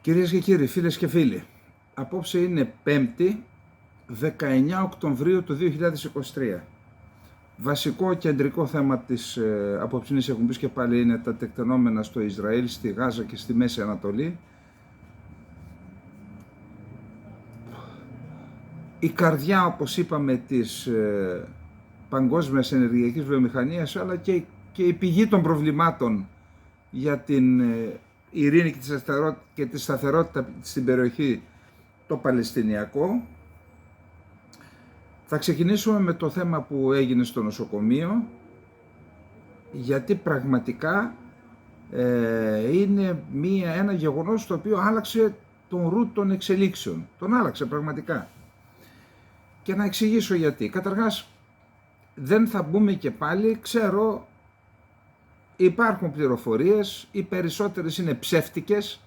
Κυρίες και κύριοι, φίλες και φίλοι, απόψε είναι 5η, 19 Οκτωβρίου του 2023. Βασικό κεντρικό θέμα της απόψινής εκπομπής και πάλι είναι τα τεκτενόμενα στο Ισραήλ, στη Γάζα και στη Μέση Ανατολή. Η καρδιά, όπως είπαμε, της παγκόσμιας ενεργειακής βιομηχανίας, αλλά και η πηγή των προβλημάτων για την ειρήνη και τη σταθερότητα στην περιοχή, το Παλαιστινιακό. Θα ξεκινήσουμε με το θέμα που έγινε στο νοσοκομείο, γιατί πραγματικά είναι ένα γεγονός το οποίο άλλαξε τον ρου των εξελίξεων. Τον άλλαξε πραγματικά. Και να εξηγήσω γιατί. Καταρχάς, δεν θα μπούμε και πάλι, ξέρω, υπάρχουν πληροφορίες, οι περισσότερες είναι ψεύτικες,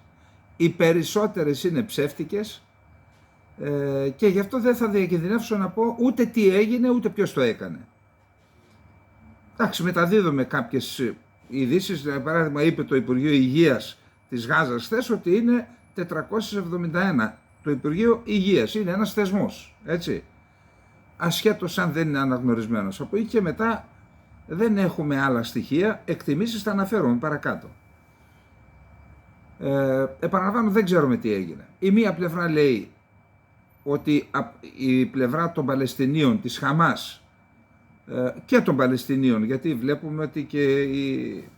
και γι' αυτό δεν θα διακινδυνεύσω να πω ούτε τι έγινε ούτε ποιος το έκανε. Εντάξει, μεταδίδουμε κάποιες ειδήσεις. Για παράδειγμα, είπε το Υπουργείο Υγείας της Γάζας χθες ότι είναι 471. Το Υπουργείο Υγείας είναι ένας θεσμός, έτσι, ασχέτως αν δεν είναι αναγνωρισμένος. Από εκεί και μετά δεν έχουμε άλλα στοιχεία, εκτιμήσεις θα αναφέρουμε παρακάτω. Επαναλαμβάνω, δεν ξέρουμε τι έγινε. Η μία πλευρά λέει ότι η πλευρά των Παλαιστινίων, της Χαμάς, και των Παλαιστινίων, γιατί βλέπουμε ότι και η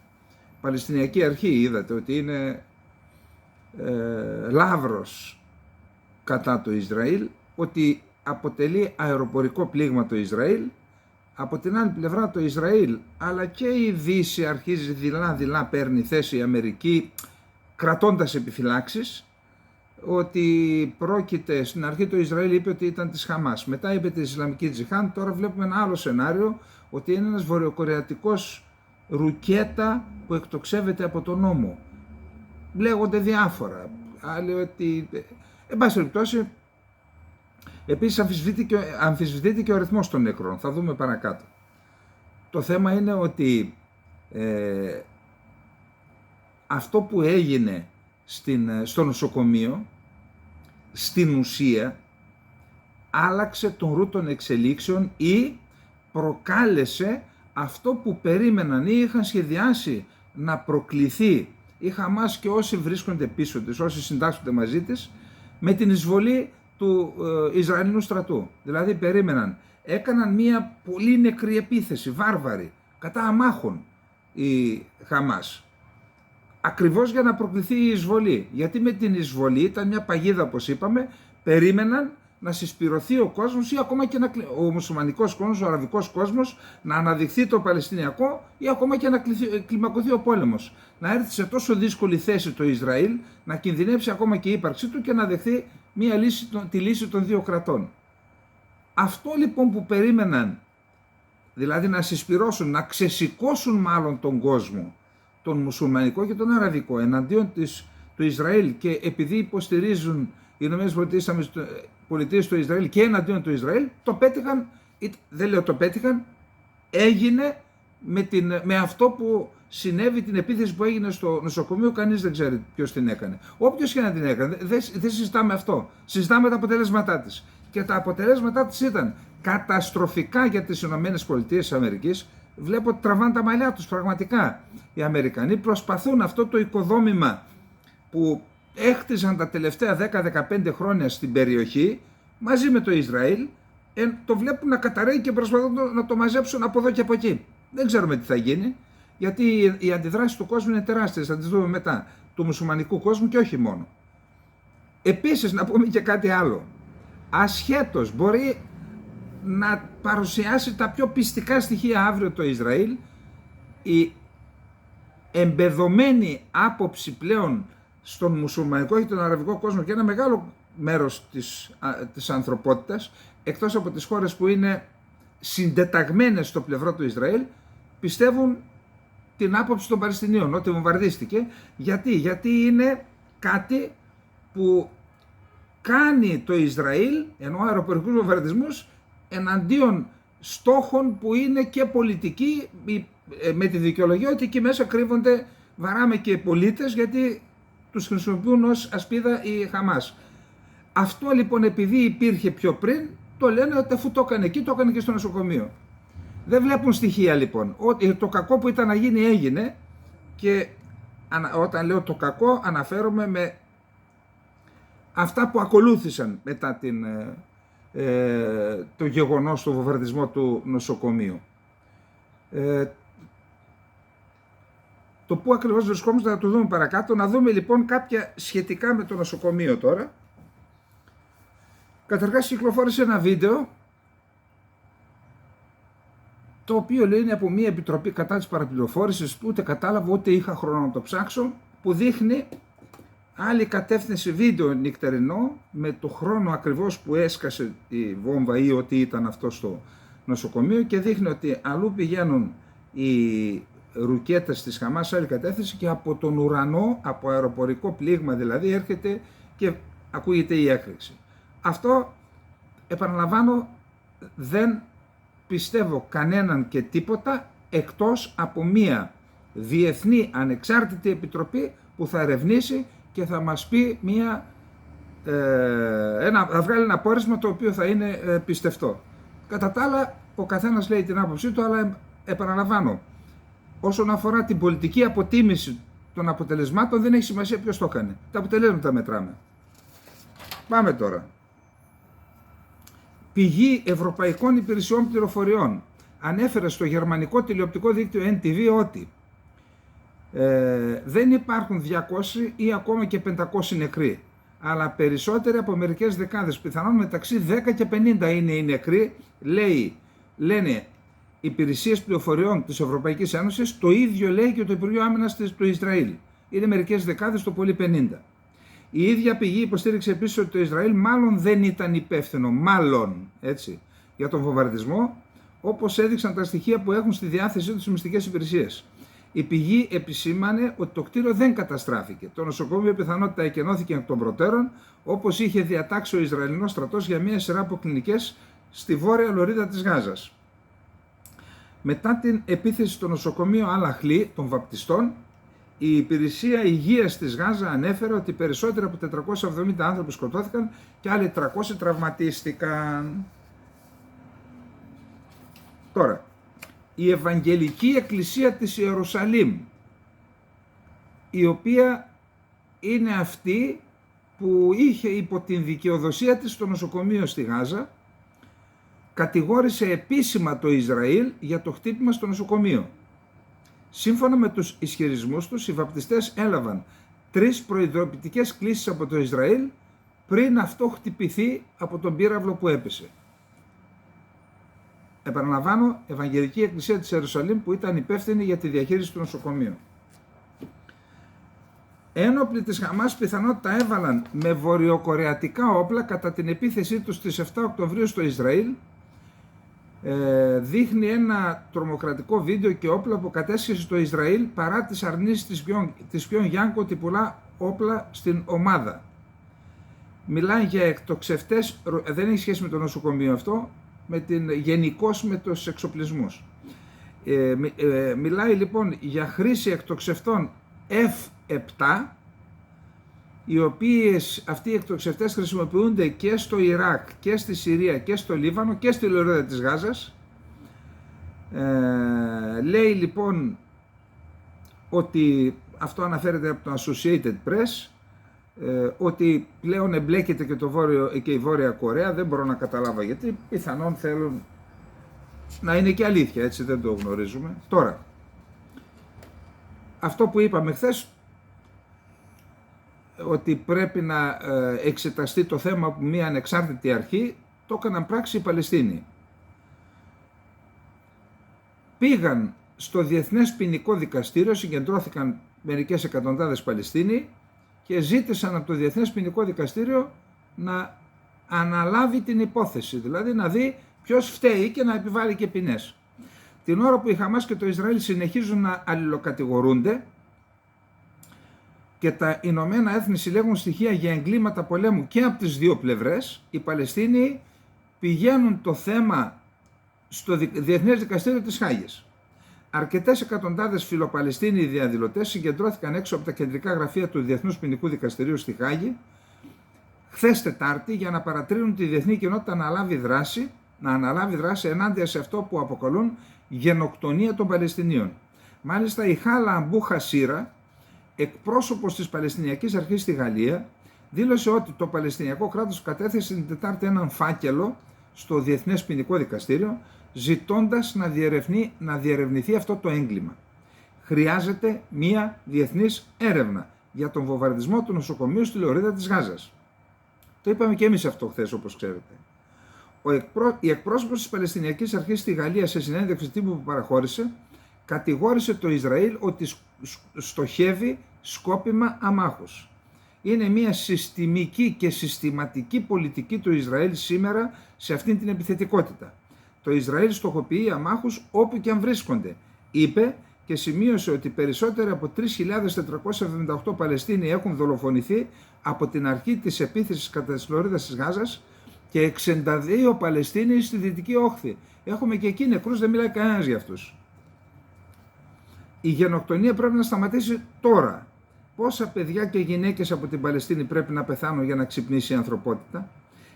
Παλαιστινιακή Αρχή, είδατε ότι είναι λαύρος κατά το Ισραήλ, ότι αποτελεί αεροπορικό πλήγμα το Ισραήλ. Από την άλλη πλευρά το Ισραήλ, αλλά και η Δύση αρχίζει δειλά παίρνει θέση, η Αμερική, κρατώντας επιφυλάξεις, ότι πρόκειται, στην αρχή το Ισραήλ είπε ότι ήταν της Χαμάς, μετά είπε της Ισλαμικής Τζιχάντ, τώρα βλέπουμε ένα άλλο σενάριο, ότι είναι ένας βορειοκορεατικός ρουκέτα που εκτοξεύεται από τον νόμο. Λέγονται διάφορα, άλλοι ότι, εν πάση περιπτώσει, επίσης αμφισβητείται και ο αριθμός των νεκρών, θα δούμε παρακάτω. Το θέμα είναι ότι αυτό που έγινε στο νοσοκομείο, στην ουσία, άλλαξε τον ρου των εξελίξεων ή προκάλεσε αυτό που περίμεναν ή είχαν σχεδιάσει να προκληθεί η Χαμάς και όσοι βρίσκονται πίσω της, όσοι συντάσσονται μαζί της, με την εισβολή του Ισραηλινού στρατού. Δηλαδή περίμεναν, έκαναν μια πολύ νεκρή επίθεση, βάρβαρη, κατά αμάχων η Χαμάς. Ακριβώς για να προκληθεί η εισβολή. Γιατί με την εισβολή ήταν μια παγίδα, όπως είπαμε, περίμεναν να συσπηρωθεί ο κόσμος ή ακόμα και ο μουσουλμανικός κόσμος, ο αραβικός κόσμος, να αναδειχθεί το Παλαιστινιακό ή ακόμα και να κλιμακωθεί ο πόλεμος. Να έρθει σε τόσο δύσκολη θέση το Ισραήλ, να κινδυνεύσει ακόμα και η ύπαρξή του και να δεχθεί τη λύση των δύο κρατών. Αυτό λοιπόν που περίμεναν, δηλαδή να συσπηρώσουν, να ξεσηκώσουν μάλλον τον κόσμο, τον μουσουλμανικό και τον αραβικό, εναντίον του Ισραήλ, και επειδή υποστηρίζουν οι ΗΠΑ στο Ισραήλ και εναντίον του Ισραήλ, το πέτυχαν, δεν λέω το πέτυχαν, έγινε με αυτό που συνέβη, την επίθεση που έγινε στο νοσοκομείο. Κανείς δεν ξέρει ποιος την έκανε. Όποιος και να την έκανε, δεν συζητάμε αυτό. Συζητάμε τα αποτελέσματά της. Και τα αποτελέσματά της ήταν καταστροφικά για τις ΗΠΑ. Βλέπω ότι τραβάνε τα μαλλιά τους πραγματικά. Οι Αμερικανοί προσπαθούν αυτό το οικοδόμημα που έχτιζαν τα τελευταία 10-15 χρόνια στην περιοχή μαζί με το Ισραήλ, το βλέπουν να καταραίει και προσπαθούν να το μαζέψουν από εδώ και από εκεί. Δεν ξέρουμε τι θα γίνει, γιατί οι αντιδράσεις του κόσμου είναι τεράστιες, θα τις δούμε μετά, του μουσουλμανικού κόσμου και όχι μόνο. Επίσης να πούμε και κάτι άλλο. Ασχέτως μπορεί να παρουσιάσει τα πιο πιστικά στοιχεία αύριο το Ισραήλ, η εμπεδωμένη άποψη πλέον στον μουσουλμανικό και τον αραβικό κόσμο και ένα μεγάλο μέρος της ανθρωπότητας, εκτός από τις χώρες που είναι συντεταγμένες στο πλευρό του Ισραήλ, πιστεύουν την άποψη των Παλαιστινίων, ότι βομβαρδίστηκε. Γιατί είναι κάτι που κάνει το Ισραήλ, ενώ αεροπορικούς βομβαρδισμούς, εναντίον στόχων που είναι και πολιτικοί, με τη δικαιολογία ότι εκεί μέσα κρύβονται, βαράμε και πολίτες, γιατί τους χρησιμοποιούν ως ασπίδα η Χαμάς. Αυτό λοιπόν επειδή υπήρχε πιο πριν, το λένε ότι αφού το έκανε εκεί, το έκανε και στο νοσοκομείο. Δεν βλέπουν στοιχεία λοιπόν. Το κακό που ήταν να γίνει έγινε, και όταν λέω το κακό αναφέρομαι με αυτά που ακολούθησαν μετά το γεγονός του βομβαρδισμού του νοσοκομείου. Το πού ακριβώς βρισκόμαστε θα το δούμε παρακάτω. Να δούμε λοιπόν κάποια σχετικά με το νοσοκομείο τώρα. Καταρχάς κυκλοφόρησε ένα βίντεο, το οποίο λέει είναι από μια επιτροπή κατά της παραπληροφόρησης που ούτε κατάλαβα ούτε είχα χρόνο να το ψάξω, που δείχνει άλλη κατεύθυνση βίντεο νυχτερινό με το χρόνο ακριβώς που έσκασε η βόμβα ή ότι ήταν αυτό στο νοσοκομείο, και δείχνει ότι αλλού πηγαίνουν οι ρουκέτες της Χαμάς σε άλλη κατεύθυνση και από τον ουρανό, από αεροπορικό πλήγμα δηλαδή, έρχεται και ακούγεται η έκρηξη. Αυτό, επαναλαμβάνω, δεν πιστεύω κανέναν και τίποτα εκτός από μία διεθνή ανεξάρτητη επιτροπή που θα ερευνήσει και θα μας πει θα βγάλει ένα πόρισμα το οποίο θα είναι πιστευτό. Κατά τα άλλα, ο καθένας λέει την άποψή του, αλλά επαναλαμβάνω, όσον αφορά την πολιτική αποτίμηση των αποτελεσμάτων δεν έχει σημασία ποιος το έκανε. Τα αποτελέσματα μετράμε. Πάμε τώρα. Πηγή Ευρωπαϊκών Υπηρεσιών Πληροφοριών ανέφερε στο γερμανικό τηλεοπτικό δίκτυο NTV ότι δεν υπάρχουν 200 ή ακόμα και 500 νεκροί, αλλά περισσότεροι από μερικές δεκάδες, πιθανόν μεταξύ 10 και 50 είναι οι νεκροί, λένε υπηρεσίες πληροφοριών της Ευρωπαϊκής Ένωσης, το ίδιο λέει και το Υπουργείο Άμυνας του Ισραήλ. Είναι μερικές δεκάδες, το πολύ 50. Η ίδια πηγή υποστήριξε επίσης ότι το Ισραήλ μάλλον δεν ήταν υπεύθυνο, για τον βομβαρδισμό, όπως έδειξαν τα στοιχεία που έχουν στη διάθεσή τους οι μυστικές υπηρεσίες. Η πηγή επισήμανε ότι το κτίριο δεν καταστράφηκε. Το νοσοκομείο πιθανότητα εκενώθηκε εκ των προτέρων, όπως είχε διατάξει ο Ισραηλινός στρατός για μια σειρά από κλινικές στη βόρεια λωρίδα της Γάζας. Μετά την επίθεση στο νοσοκομείο Αλ-Αχλή των βαπτιστών, η Υπηρεσία Υγείας της Γάζα ανέφερε ότι περισσότεροι από 470 άνθρωποι σκοτώθηκαν και άλλοι 300 τραυματίστηκαν. Τώρα, η Ευαγγελική Εκκλησία της Ιερουσαλήμ, η οποία είναι αυτή που είχε υπό την δικαιοδοσία της στο νοσοκομείο στη Γάζα, κατηγόρησε επίσημα το Ισραήλ για το χτύπημα στο νοσοκομείο. Σύμφωνα με τους ισχυρισμούς τους, οι βαπτιστές έλαβαν 3 προειδοποιητικές κλήσεις από το Ισραήλ πριν αυτό χτυπηθεί από τον πύραυλο που έπεσε. Επαναλαμβάνω, Ευαγγελική Εκκλησία της Ιερουσαλήμ που ήταν υπεύθυνη για τη διαχείριση του νοσοκομείου. Ένοπλοι της Χαμάς πιθανότητα έβαλαν με βορειοκορεατικά όπλα κατά την επίθεσή τους στις 7 Οκτωβρίου στο Ισραήλ. Δείχνει ένα τρομοκρατικό βίντεο και όπλα που κατέσχεσε στο Ισραήλ παρά τις αρνήσεις της Πιονγκιάνγκ ότι πουλά όπλα στην ομάδα. Μιλάει για εκτοξευτές, δεν έχει σχέση με το νοσοκομείο αυτό, γενικώς με τους εξοπλισμούς. Μιλάει λοιπόν για χρήση εκτοξευτών F-7, οι οποίες αυτοί οι εκτοξευτές χρησιμοποιούνται και στο Ιράκ και στη Συρία και στο Λίβανο και στη λωρίδα της Γάζας. Λέει λοιπόν ότι αυτό αναφέρεται από το Associated Press, ότι πλέον εμπλέκεται και η Βόρεια Κορέα, δεν μπορώ να καταλάβω γιατί, πιθανόν θέλουν να είναι και αλήθεια, έτσι δεν το γνωρίζουμε. Τώρα, αυτό που είπαμε χθες, ότι πρέπει να εξεταστεί το θέμα από μια ανεξάρτητη αρχή, το έκαναν πράξη οι Παλαιστίνοι. Πήγαν στο Διεθνές Ποινικό Δικαστήριο, συγκεντρώθηκαν μερικές εκατοντάδες Παλαιστίνοι και ζήτησαν από το Διεθνές Ποινικό Δικαστήριο να αναλάβει την υπόθεση, δηλαδή να δει ποιος φταίει και να επιβάλλει και ποινές. Την ώρα που η Χαμάς και το Ισραήλ συνεχίζουν να αλληλοκατηγορούνται και τα Ηνωμένα Έθνη συλλέγουν στοιχεία για εγκλήματα πολέμου και από τις δύο πλευρές, οι Παλαιστίνοι πηγαίνουν το θέμα στο Διεθνές Δικαστήριο της Χάγης. Αρκετές εκατοντάδες φιλοπαλαιστίνοι διαδηλωτές συγκεντρώθηκαν έξω από τα κεντρικά γραφεία του Διεθνούς Ποινικού Δικαστηρίου στη Χάγη χθες Τετάρτη για να παρατρύνουν τη διεθνή κοινότητα να αναλάβει δράση ενάντια σε αυτό που αποκαλούν γενοκτονία των Παλαιστινίων. Μάλιστα η Χάλα Αμπού Χασίρα, εκπρόσωπος της Παλαιστινιακής Αρχής στη Γαλλία, δήλωσε ότι το Παλαιστινιακό κράτος κατέθεσε την Τετάρτη έναν φάκελο στο Διεθνές Ποινικό Δικαστήριο, ζητώντας να διερευνηθεί αυτό το έγκλημα. Χρειάζεται μία διεθνής έρευνα για τον βομβαρδισμό του νοσοκομείου στη Λωρίδα της Γάζας. Το είπαμε και εμείς αυτό χθες, όπως ξέρετε. Η εκπρόσωπος της Παλαιστινιακής Αρχής στη Γαλλία, σε συνέντευξη τύπου που παραχώρησε, κατηγόρησε το Ισραήλ ότι στοχεύει σκόπιμα αμάχους. Είναι μια συστημική και συστηματική πολιτική του Ισραήλ σήμερα σε αυτήν την επιθετικότητα. Το Ισραήλ στοχοποιεί αμάχους όπου και αν βρίσκονται, είπε, και σημείωσε ότι περισσότεροι από 3.478 Παλαιστίνοι έχουν δολοφονηθεί από την αρχή της επίθεσης κατά της Λωρίδας της Γάζας και 62 Παλαιστίνοι στη Δυτική Όχθη. Έχουμε και εκεί νεκρούς, δεν μιλάει κανένας για αυτούς. Η γενοκτονία πρέπει να σταματήσει τώρα. Πόσα παιδιά και γυναίκες από την Παλαιστίνη πρέπει να πεθάνουν για να ξυπνήσει η ανθρωπότητα?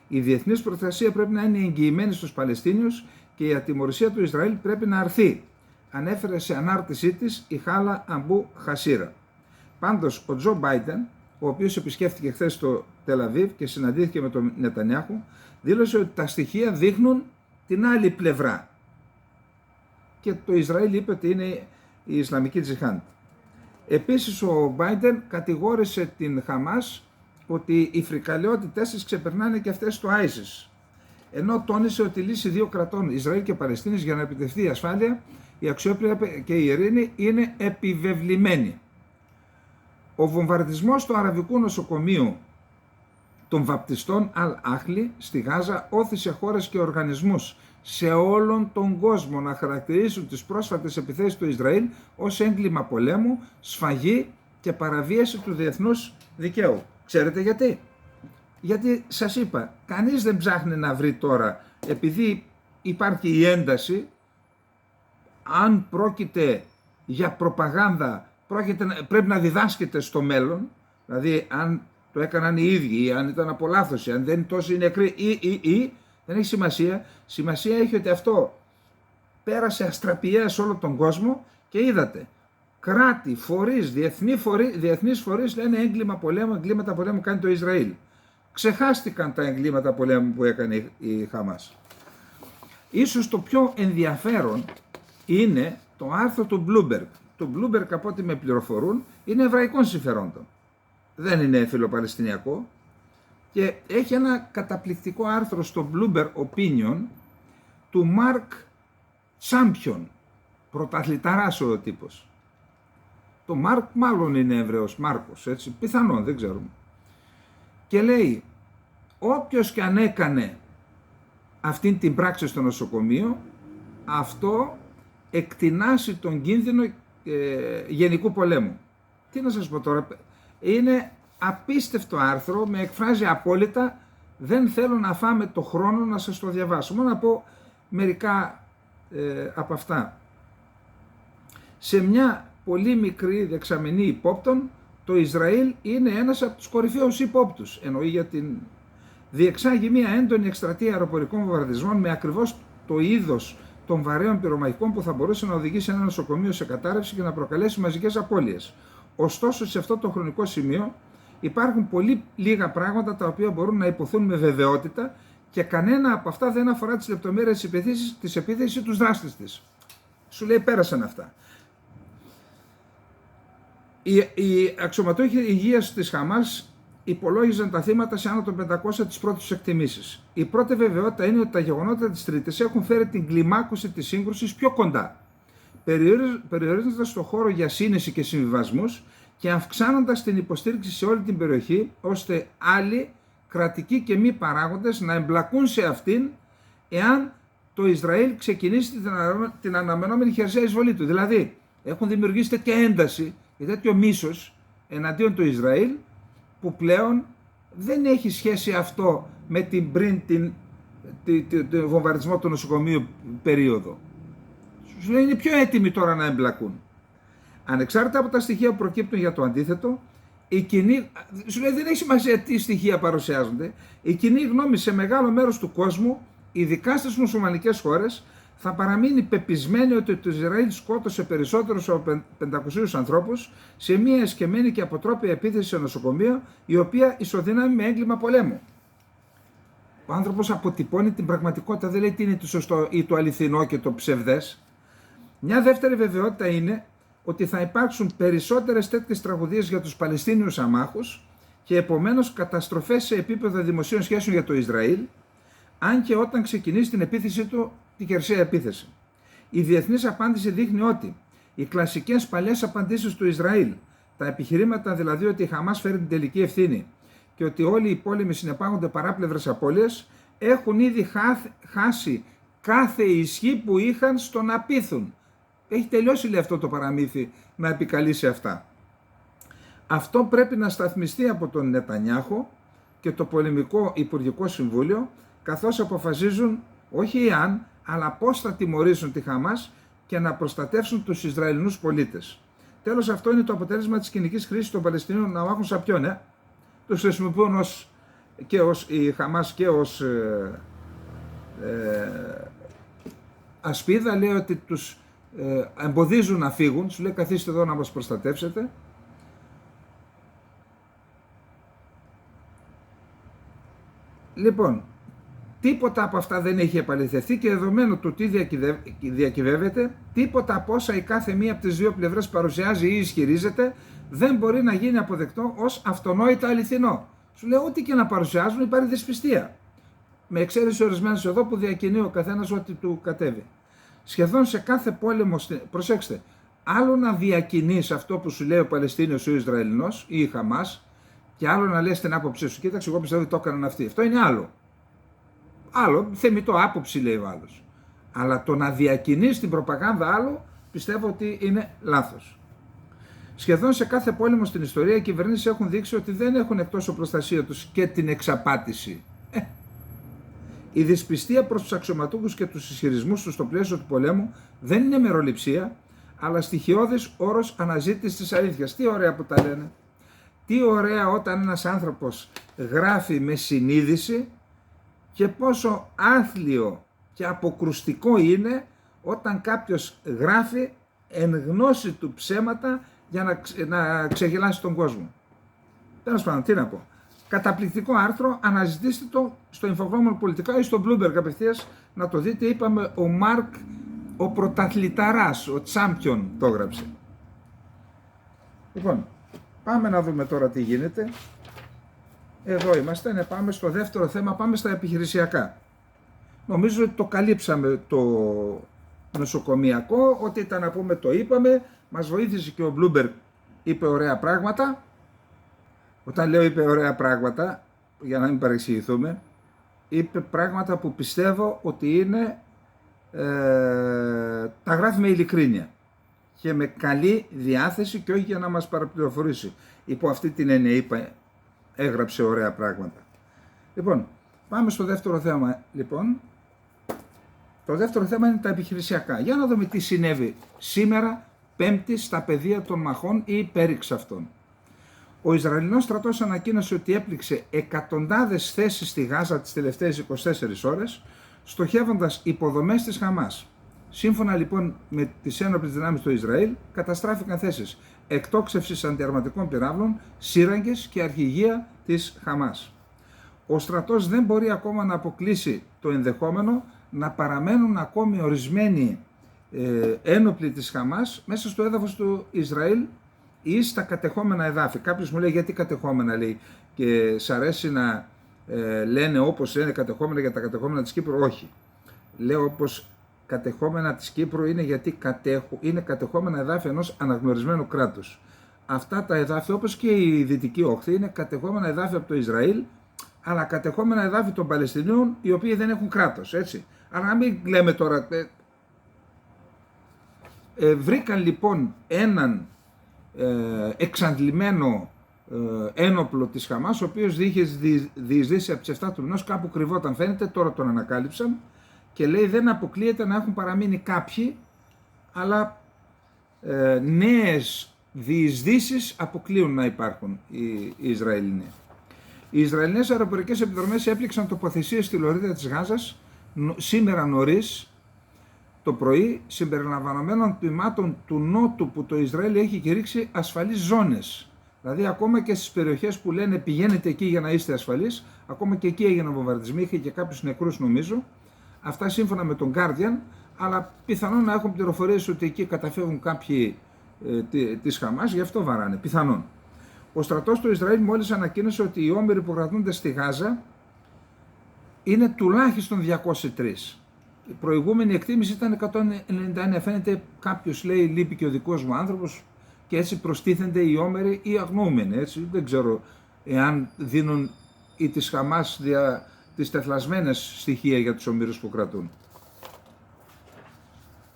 Η διεθνής προστασία πρέπει να είναι εγγυημένη στους Παλαιστίνιους και η ατιμωρησία του Ισραήλ πρέπει να αρθεί, ανέφερε σε ανάρτησή της η Χάλα Αμπού Χασίρα. Πάντως, ο Τζο Μπάιντεν, ο οποίος επισκέφθηκε χθες στο Τελαβίβ και συναντήθηκε με τον Νετανιάχου, δήλωσε ότι τα στοιχεία δείχνουν την άλλη πλευρά. Και το Ισραήλ είπε ότι είναι η Ισλαμική Τζιχάντ. Επίσης, ο Μπάιντεν κατηγόρησε την Χαμάς ότι οι φρικαλαιότητες της ξεπερνάνε και αυτές του ISIS. Ενώ τόνισε ότι η λύση δύο κρατών, Ισραήλ και Παλαιστίνης, για να επιτευχθεί η ασφάλεια, η αξιοπρέπεια και η ειρήνη είναι επιβεβλημένη. Ο βομβαρδισμός του αραβικού νοσοκομείου των βαπτιστών Αλ-Άχλι στη Γάζα όθησε χώρες και οργανισμούς σε όλον τον κόσμο να χαρακτηρίσουν τις πρόσφατες επιθέσεις του Ισραήλ ως έγκλημα πολέμου, σφαγή και παραβίαση του διεθνούς δικαίου. Ξέρετε γιατί? Γιατί σας είπα, κανείς δεν ψάχνει να βρει τώρα, επειδή υπάρχει η ένταση, αν πρόκειται για προπαγάνδα, πρέπει να διδάσκεται στο μέλλον, δηλαδή αν το έκαναν οι ίδιοι, ή αν ήταν από λάθος, αν δεν είναι τόσοι νεκροί, ή δεν έχει σημασία. Σημασία έχει ότι αυτό πέρασε αστραπιαία σε όλο τον κόσμο και είδατε, κράτη, φορείς, διεθνείς φορείς λένε εγκλήματα πολέμου κάνει το Ισραήλ. Ξεχάστηκαν τα εγκλήματα πολέμου που έκανε η Χαμάς. Ίσως το πιο ενδιαφέρον είναι το άρθρο του Bloomberg. Το Bloomberg, από ό,τι με πληροφορούν, είναι εβραϊκών συμφερόντων. Δεν είναι φιλοπαλαιστινιακό. Και έχει ένα καταπληκτικό άρθρο στο Bloomberg Opinion του Mark Champion, πρωταθληταράς ο τύπος. Το Mark μάλλον είναι Εβραίος, Μάρκος, έτσι, πιθανόν, δεν ξέρουμε. Και λέει, όποιος και αν έκανε αυτήν την πράξη στο νοσοκομείο, αυτό εκτινάσει τον κίνδυνο γενικού πολέμου. Τι να σας πω τώρα, είναι απίστευτο άρθρο, με εκφράζει απόλυτα, δεν θέλω να φάμε το χρόνο να σας το διαβάσω, μόνο να πω μερικά από αυτά. Σε μια πολύ μικρή δεξαμενή υπόπτων, το Ισραήλ είναι ένας από τους κορυφαίους υπόπτους, εννοεί για την διεξάγει μια έντονη εκστρατεία αεροπορικών βομβαρδισμών με ακριβώς το είδος των βαρέων πυρομαχικών που θα μπορούσε να οδηγήσει ένα νοσοκομείο σε κατάρρευση και να προκαλέσει μαζικές απώλειες. Ωστόσο, σε αυτό το χρονικό σημείο υπάρχουν πολύ λίγα πράγματα τα οποία μπορούν να υποθούν με βεβαιότητα και κανένα από αυτά δεν αφορά τις λεπτομέρειες της επίθεσης ή τους δράστες της. Σου λέει, πέρασαν αυτά. Οι αξιωματούχοι υγείας της Χαμάς υπολόγιζαν τα θύματα σε άνω των 500 τις πρώτες εκτιμήσεις. Η πρώτη βεβαιότητα είναι ότι τα γεγονότα της Τρίτης έχουν φέρει την κλιμάκωση της σύγκρουσης πιο κοντά, περιορίζοντας το χώρο για σύνεση και συμβιβασμούς και αυξάνοντας την υποστήριξη σε όλη την περιοχή, ώστε άλλοι κρατικοί και μη παράγοντες να εμπλακούν σε αυτήν εάν το Ισραήλ ξεκινήσει την αναμενόμενη χερσαία εισβολή του. Δηλαδή, έχουν δημιουργήσει τέτοια ένταση και τέτοιο μίσος εναντίον του Ισραήλ, που πλέον δεν έχει σχέση αυτό με την πριν τον βομβαρδισμό του νοσοκομείου περίοδο. Σου λέει είναι πιο έτοιμοι τώρα να εμπλακούν. Ανεξάρτητα από τα στοιχεία που προκύπτουν για το αντίθετο, η κοινή, σου λέει δεν έχει σημασία τι στοιχεία παρουσιάζονται, η κοινή γνώμη σε μεγάλο μέρος του κόσμου, ειδικά στις μουσουλμανικές χώρες, θα παραμείνει πεπισμένη ότι το Ισραήλ σκότωσε περισσότερους από 500 ανθρώπους σε μια εσκεμμένη και αποτρόπια επίθεση σε νοσοκομείο, η οποία ισοδυνάμει με έγκλημα πολέμου. Ο άνθρωπος αποτυπώνει την πραγματικότητα, δεν λέει τι είναι το σωστό ή το αληθινό και το ψευδές. Μια δεύτερη βεβαιότητα είναι ότι θα υπάρξουν περισσότερες τέτοιες τραγωδίες για τους Παλαιστίνιους αμάχους και επομένως καταστροφές σε επίπεδο δημοσίων σχέσεων για το Ισραήλ, αν και όταν ξεκινήσει την επίθεση του, τη χερσαία επίθεση. Η διεθνής απάντηση δείχνει ότι οι κλασικές παλιές απαντήσεις του Ισραήλ, τα επιχειρήματα δηλαδή ότι η Χαμάς φέρει την τελική ευθύνη και ότι όλοι οι πόλεμοι συνεπάγονται παράπλευρες απώλειες, έχουν ήδη χάσει κάθε ισχύ που είχαν στο να πείθουν. Έχει τελειώσει, λέει, αυτό το παραμύθι να επικαλείσει αυτά. Αυτό πρέπει να σταθμιστεί από τον Νετανιάχου και το Πολεμικό Υπουργικό Συμβούλιο, καθώς αποφασίζουν όχι αν, αλλά πώς θα τιμωρήσουν τη Χαμάς και να προστατεύσουν τους Ισραηλινούς πολίτες. Τέλος, αυτό είναι το αποτέλεσμα της κοινικής χρήσης των Παλαιστινίων να μάχουν σαπιών. Τους χρησιμοποιούν και ως η Χαμάς και ως ασπίδα, λέει ότι τους εμποδίζουν να φύγουν, σου λέει καθίστε εδώ να μας προστατεύσετε. Λοιπόν, τίποτα από αυτά δεν έχει επαληθευτεί και δεδομένου του τι διακυβεύεται, τίποτα από όσα η κάθε μία από τις δύο πλευρές παρουσιάζει ή ισχυρίζεται δεν μπορεί να γίνει αποδεκτό ως αυτονόητα αληθινό. Σου λέει ό,τι και να παρουσιάζουν υπάρχει δυσπιστία. Με εξαίρεση ορισμένες εδώ που διακινεί ο καθένας ό,τι του κατέβει. Σχεδόν σε κάθε πόλεμο, προσέξτε, άλλο να διακινείς αυτό που σου λέει ο Παλαιστίνιος ή ο Ισραηλινός ή η Χαμάς και άλλο να λες την άποψή σου. Κοίταξε, εγώ πιστεύω ότι το έκαναν αυτοί. Αυτό είναι άλλο. Άλλο, θεμιτό άποψη λέει ο άλλος. Αλλά το να διακινείς την προπαγάνδα άλλο, πιστεύω ότι είναι λάθος. Σχεδόν σε κάθε πόλεμο στην ιστορία οι κυβερνήσεις έχουν δείξει ότι δεν έχουν εκτός από προστασία τους και την εξαπάτηση. Η δυσπιστία προς τους αξιωματούχους και τους ισχυρισμούς τους στο πλαίσιο του πολέμου δεν είναι μεροληψία, αλλά στοιχειώδης όρος αναζήτησης της αλήθειας. Τι ωραία που τα λένε. Τι ωραία όταν ένας άνθρωπος γράφει με συνείδηση και πόσο άθλιο και αποκρουστικό είναι όταν κάποιος γράφει εν γνώση του ψέματα για να ξεγελάσει τον κόσμο. Τέλος πάντων, τι να πω. Καταπληκτικό άρθρο, αναζητήστε το στο Infographic Πολιτικά ή στο Bloomberg απευθείας να το δείτε. Είπαμε ο Μάρκ, ο πρωταθληταράς, ο τσάμπιον το έγραψε. Λοιπόν, πάμε να δούμε τώρα τι γίνεται. Εδώ είμαστε, πάμε στο δεύτερο θέμα, πάμε στα επιχειρησιακά. Νομίζω ότι το καλύψαμε το νοσοκομιακό, ό,τι ήταν να πούμε το είπαμε, μας βοήθησε και ο Bloomberg, είπε ωραία πράγματα. Όταν λέω είπε ωραία πράγματα, για να μην παρεξηγηθούμε, είπε πράγματα που πιστεύω ότι είναι, τα γράφει με ειλικρίνεια και με καλή διάθεση και όχι για να μας παραπληροφορήσει. Υπό αυτή την έννοια έγραψε ωραία πράγματα. Λοιπόν, πάμε στο δεύτερο θέμα. Λοιπόν, το δεύτερο θέμα είναι τα επιχειρησιακά. Για να δούμε τι συνέβη σήμερα, Πέμπτη, στα πεδία των μαχών ή πέριξ αυτών. Ο Ισραηλινός στρατός ανακοίνωσε ότι έπληξε εκατοντάδες θέσεις στη Γάζα τις τελευταίες 24 ώρες, στοχεύοντας υποδομές της Χαμάς. Σύμφωνα λοιπόν με τις ένοπλες δυνάμεις του Ισραήλ, καταστράφηκαν θέσεις εκτόξευσης αντιαρματικών πυράβλων, σύραγγες και αρχηγεία της Χαμάς. Ο στρατός δεν μπορεί ακόμα να αποκλείσει το ενδεχόμενο να παραμένουν ακόμη ορισμένοι ένοπλοι της Χαμάς μέσα στο έδαφος του Ισραήλ ή στα κατεχόμενα εδάφη. Κάποιος μου λέει γιατί κατεχόμενα, λέει, και σ' αρέσει να λένε όπως λένε κατεχόμενα για τα κατεχόμενα της Κύπρου. Όχι. Λέω όπως κατεχόμενα της Κύπρου είναι γιατί είναι κατεχόμενα εδάφη ενός αναγνωρισμένου κράτους. Αυτά τα εδάφη, όπως και η Δυτική Όχθη, είναι κατεχόμενα εδάφη από το Ισραήλ, αλλά κατεχόμενα εδάφη των Παλαιστινίων, οι οποίοι δεν έχουν κράτος, έτσι. Αλλά να μην λέμε τώρα... βρήκαν λοιπόν έναν εξαντλημένο ένοπλο της Χαμάς, ο οποίος είχε διεισδύσει από τις 7 του μηνός, κάπου κρυβόταν φαίνεται, τώρα τον ανακάλυψαν και λέει δεν αποκλείεται να έχουν παραμείνει κάποιοι αλλά νέες διεισδύσεις αποκλείουν να υπάρχουν οι Ισραηλινοί. Οι Ισραηλινές αεροπορικές επιδρομές έπληξαν τοποθεσίες στη λωρίδα της Γάζας σήμερα νωρίς το πρωί, συμπεριλαμβανομένων τμήματων του νότου που το Ισραήλ έχει κηρύξει ασφαλείς ζώνες. Δηλαδή ακόμα και στις περιοχές που λένε πηγαίνετε εκεί για να είστε ασφαλείς, ακόμα και εκεί έγιναν βομβαρδισμοί, είχε και κάποιους νεκρούς νομίζω. Αυτά σύμφωνα με τον Guardian, αλλά πιθανόν να έχουν πληροφορίες ότι εκεί καταφεύγουν κάποιοι της Χαμάς, γι' αυτό βαράνε, πιθανόν. Ο στρατός του Ισραήλ μόλις ανακοίνωσε ότι οι όμηροι που κρατούνται στη Γάζα είναι τουλάχιστον 203. Η προηγούμενη εκτίμηση ήταν 199. Φαίνεται κάποιος λέει λείπει και ο δικός μου άνθρωπος και έτσι προστίθενται οι όμεροι ή αγνοούμενοι. Έτσι. Δεν ξέρω εάν δίνουν ή της Χαμάς τις τεθλασμένες στοιχεία για τους ομήρους που κρατούν.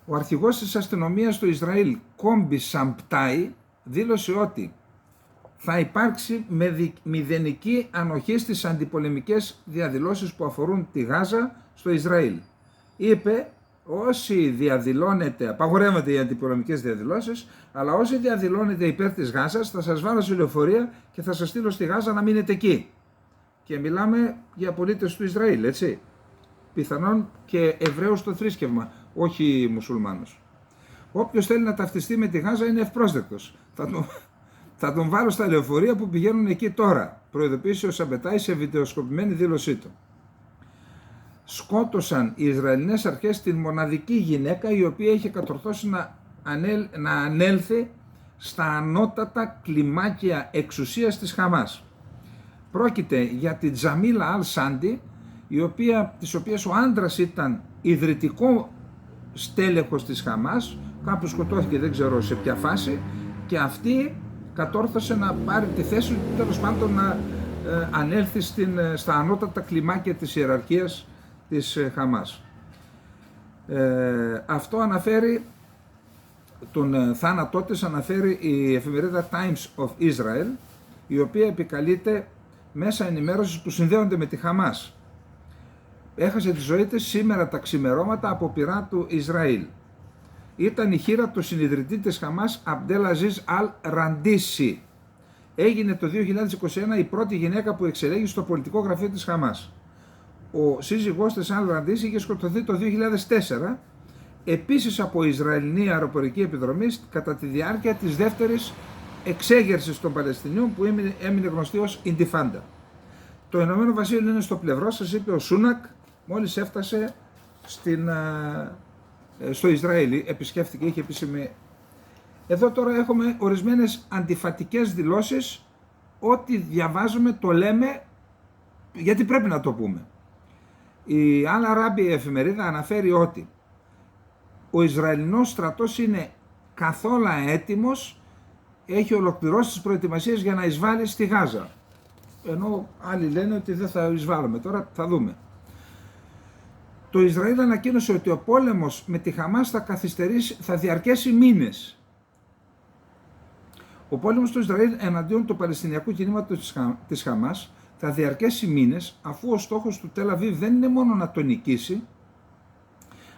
Ο αρχηγός της αστυνομίας του Ισραήλ, Κόμπι Σαμπτάι, δήλωσε ότι θα υπάρξει μηδενική ανοχή στις αντιπολεμικές διαδηλώσεις που αφορούν τη Γάζα στο Ισραήλ. Είπε, όσοι διαδηλώνετε, απαγορεύονται οι αντιπολεμικές διαδηλώσεις, αλλά όσοι διαδηλώνετε υπέρ της Γάζας θα σας βάλω σε λεωφορεία και θα σας στείλω στη Γάζα να μείνετε εκεί. Και μιλάμε για πολίτες του Ισραήλ, έτσι. Πιθανόν και Εβραίους στο θρήσκευμα, όχι μουσουλμάνους. Όποιος θέλει να ταυτιστεί με τη Γάζα είναι ευπρόσδεκτος. Θα τον βάλω στα λεωφορεία που πηγαίνουν εκεί τώρα, προειδοποίησε ο Σαμπετάι σε βιντεοσκοπημένη δήλωσή του. Σκότωσαν οι Ισραηλινές αρχές την μοναδική γυναίκα η οποία είχε κατορθώσει να ανέλθει στα ανώτατα κλιμάκια εξουσίας της Χαμάς. Πρόκειται για την Τζαμίλα Αλ Σάντι, της οποίας ο άντρας ήταν ιδρυτικό στέλεχος της Χαμάς, κάπου σκοτώθηκε, δεν ξέρω σε ποια φάση, και αυτή κατόρθωσε να πάρει τη θέση του, τέλος πάντων να ανέλθει στα ανώτατα κλιμάκια της ιεραρχίας της Χαμάς. Αυτό αναφέρει, τον θάνατό της αναφέρει η εφημερίδα Times of Israel, η οποία επικαλείται μέσα ενημέρωσης που συνδέονται με τη Χαμάς. Έχασε τη ζωή της σήμερα τα ξημερώματα από πυρά του Ισραήλ. Ήταν η χείρα του συνιδρυτή της Χαμάς, Αμπντέλ Αζίζ Αλ Ραντίσι. Έγινε το 2021 η πρώτη γυναίκα που εξελέγει στο πολιτικό γραφείο της Χαμάς. Ο σύζυγός της Αλ Ραντίσι είχε σκοτωθεί το 2004, επίσης από Ισραηλινή αεροπορική επιδρομή κατά τη διάρκεια της δεύτερης εξέγερσης των Παλαιστινίων που έμεινε γνωστή ως Ιντιφάντα. Το Ηνωμένο Βασίλειο είναι στο πλευρό σας, είπε ο Σούνακ, μόλις έφτασε στο Ισραήλ, επισκέφθηκε, είχε επίσημη. Εδώ τώρα έχουμε ορισμένες αντιφατικές δηλώσεις, ό,τι διαβάζουμε το λέμε γιατί πρέπει να το πούμε. Η Al Arabi εφημερίδα αναφέρει ότι ο Ισραηλινός στρατός είναι καθόλου έτοιμος, έχει ολοκληρώσει τις προετοιμασίες για να εισβάλλει στη Γάζα. Ενώ άλλοι λένε ότι δεν θα εισβάλλουμε, τώρα θα δούμε. Το Ισραήλ ανακοίνωσε ότι ο πόλεμος με τη Χαμάς θα διαρκέσει μήνες. Ο πόλεμος του Ισραήλ εναντίον του Παλαιστινιακού κινήματος της Χαμάς θα διαρκέσει μήνες, αφού ο στόχος του Τελ Αβίβ δεν είναι μόνο να το νικήσει,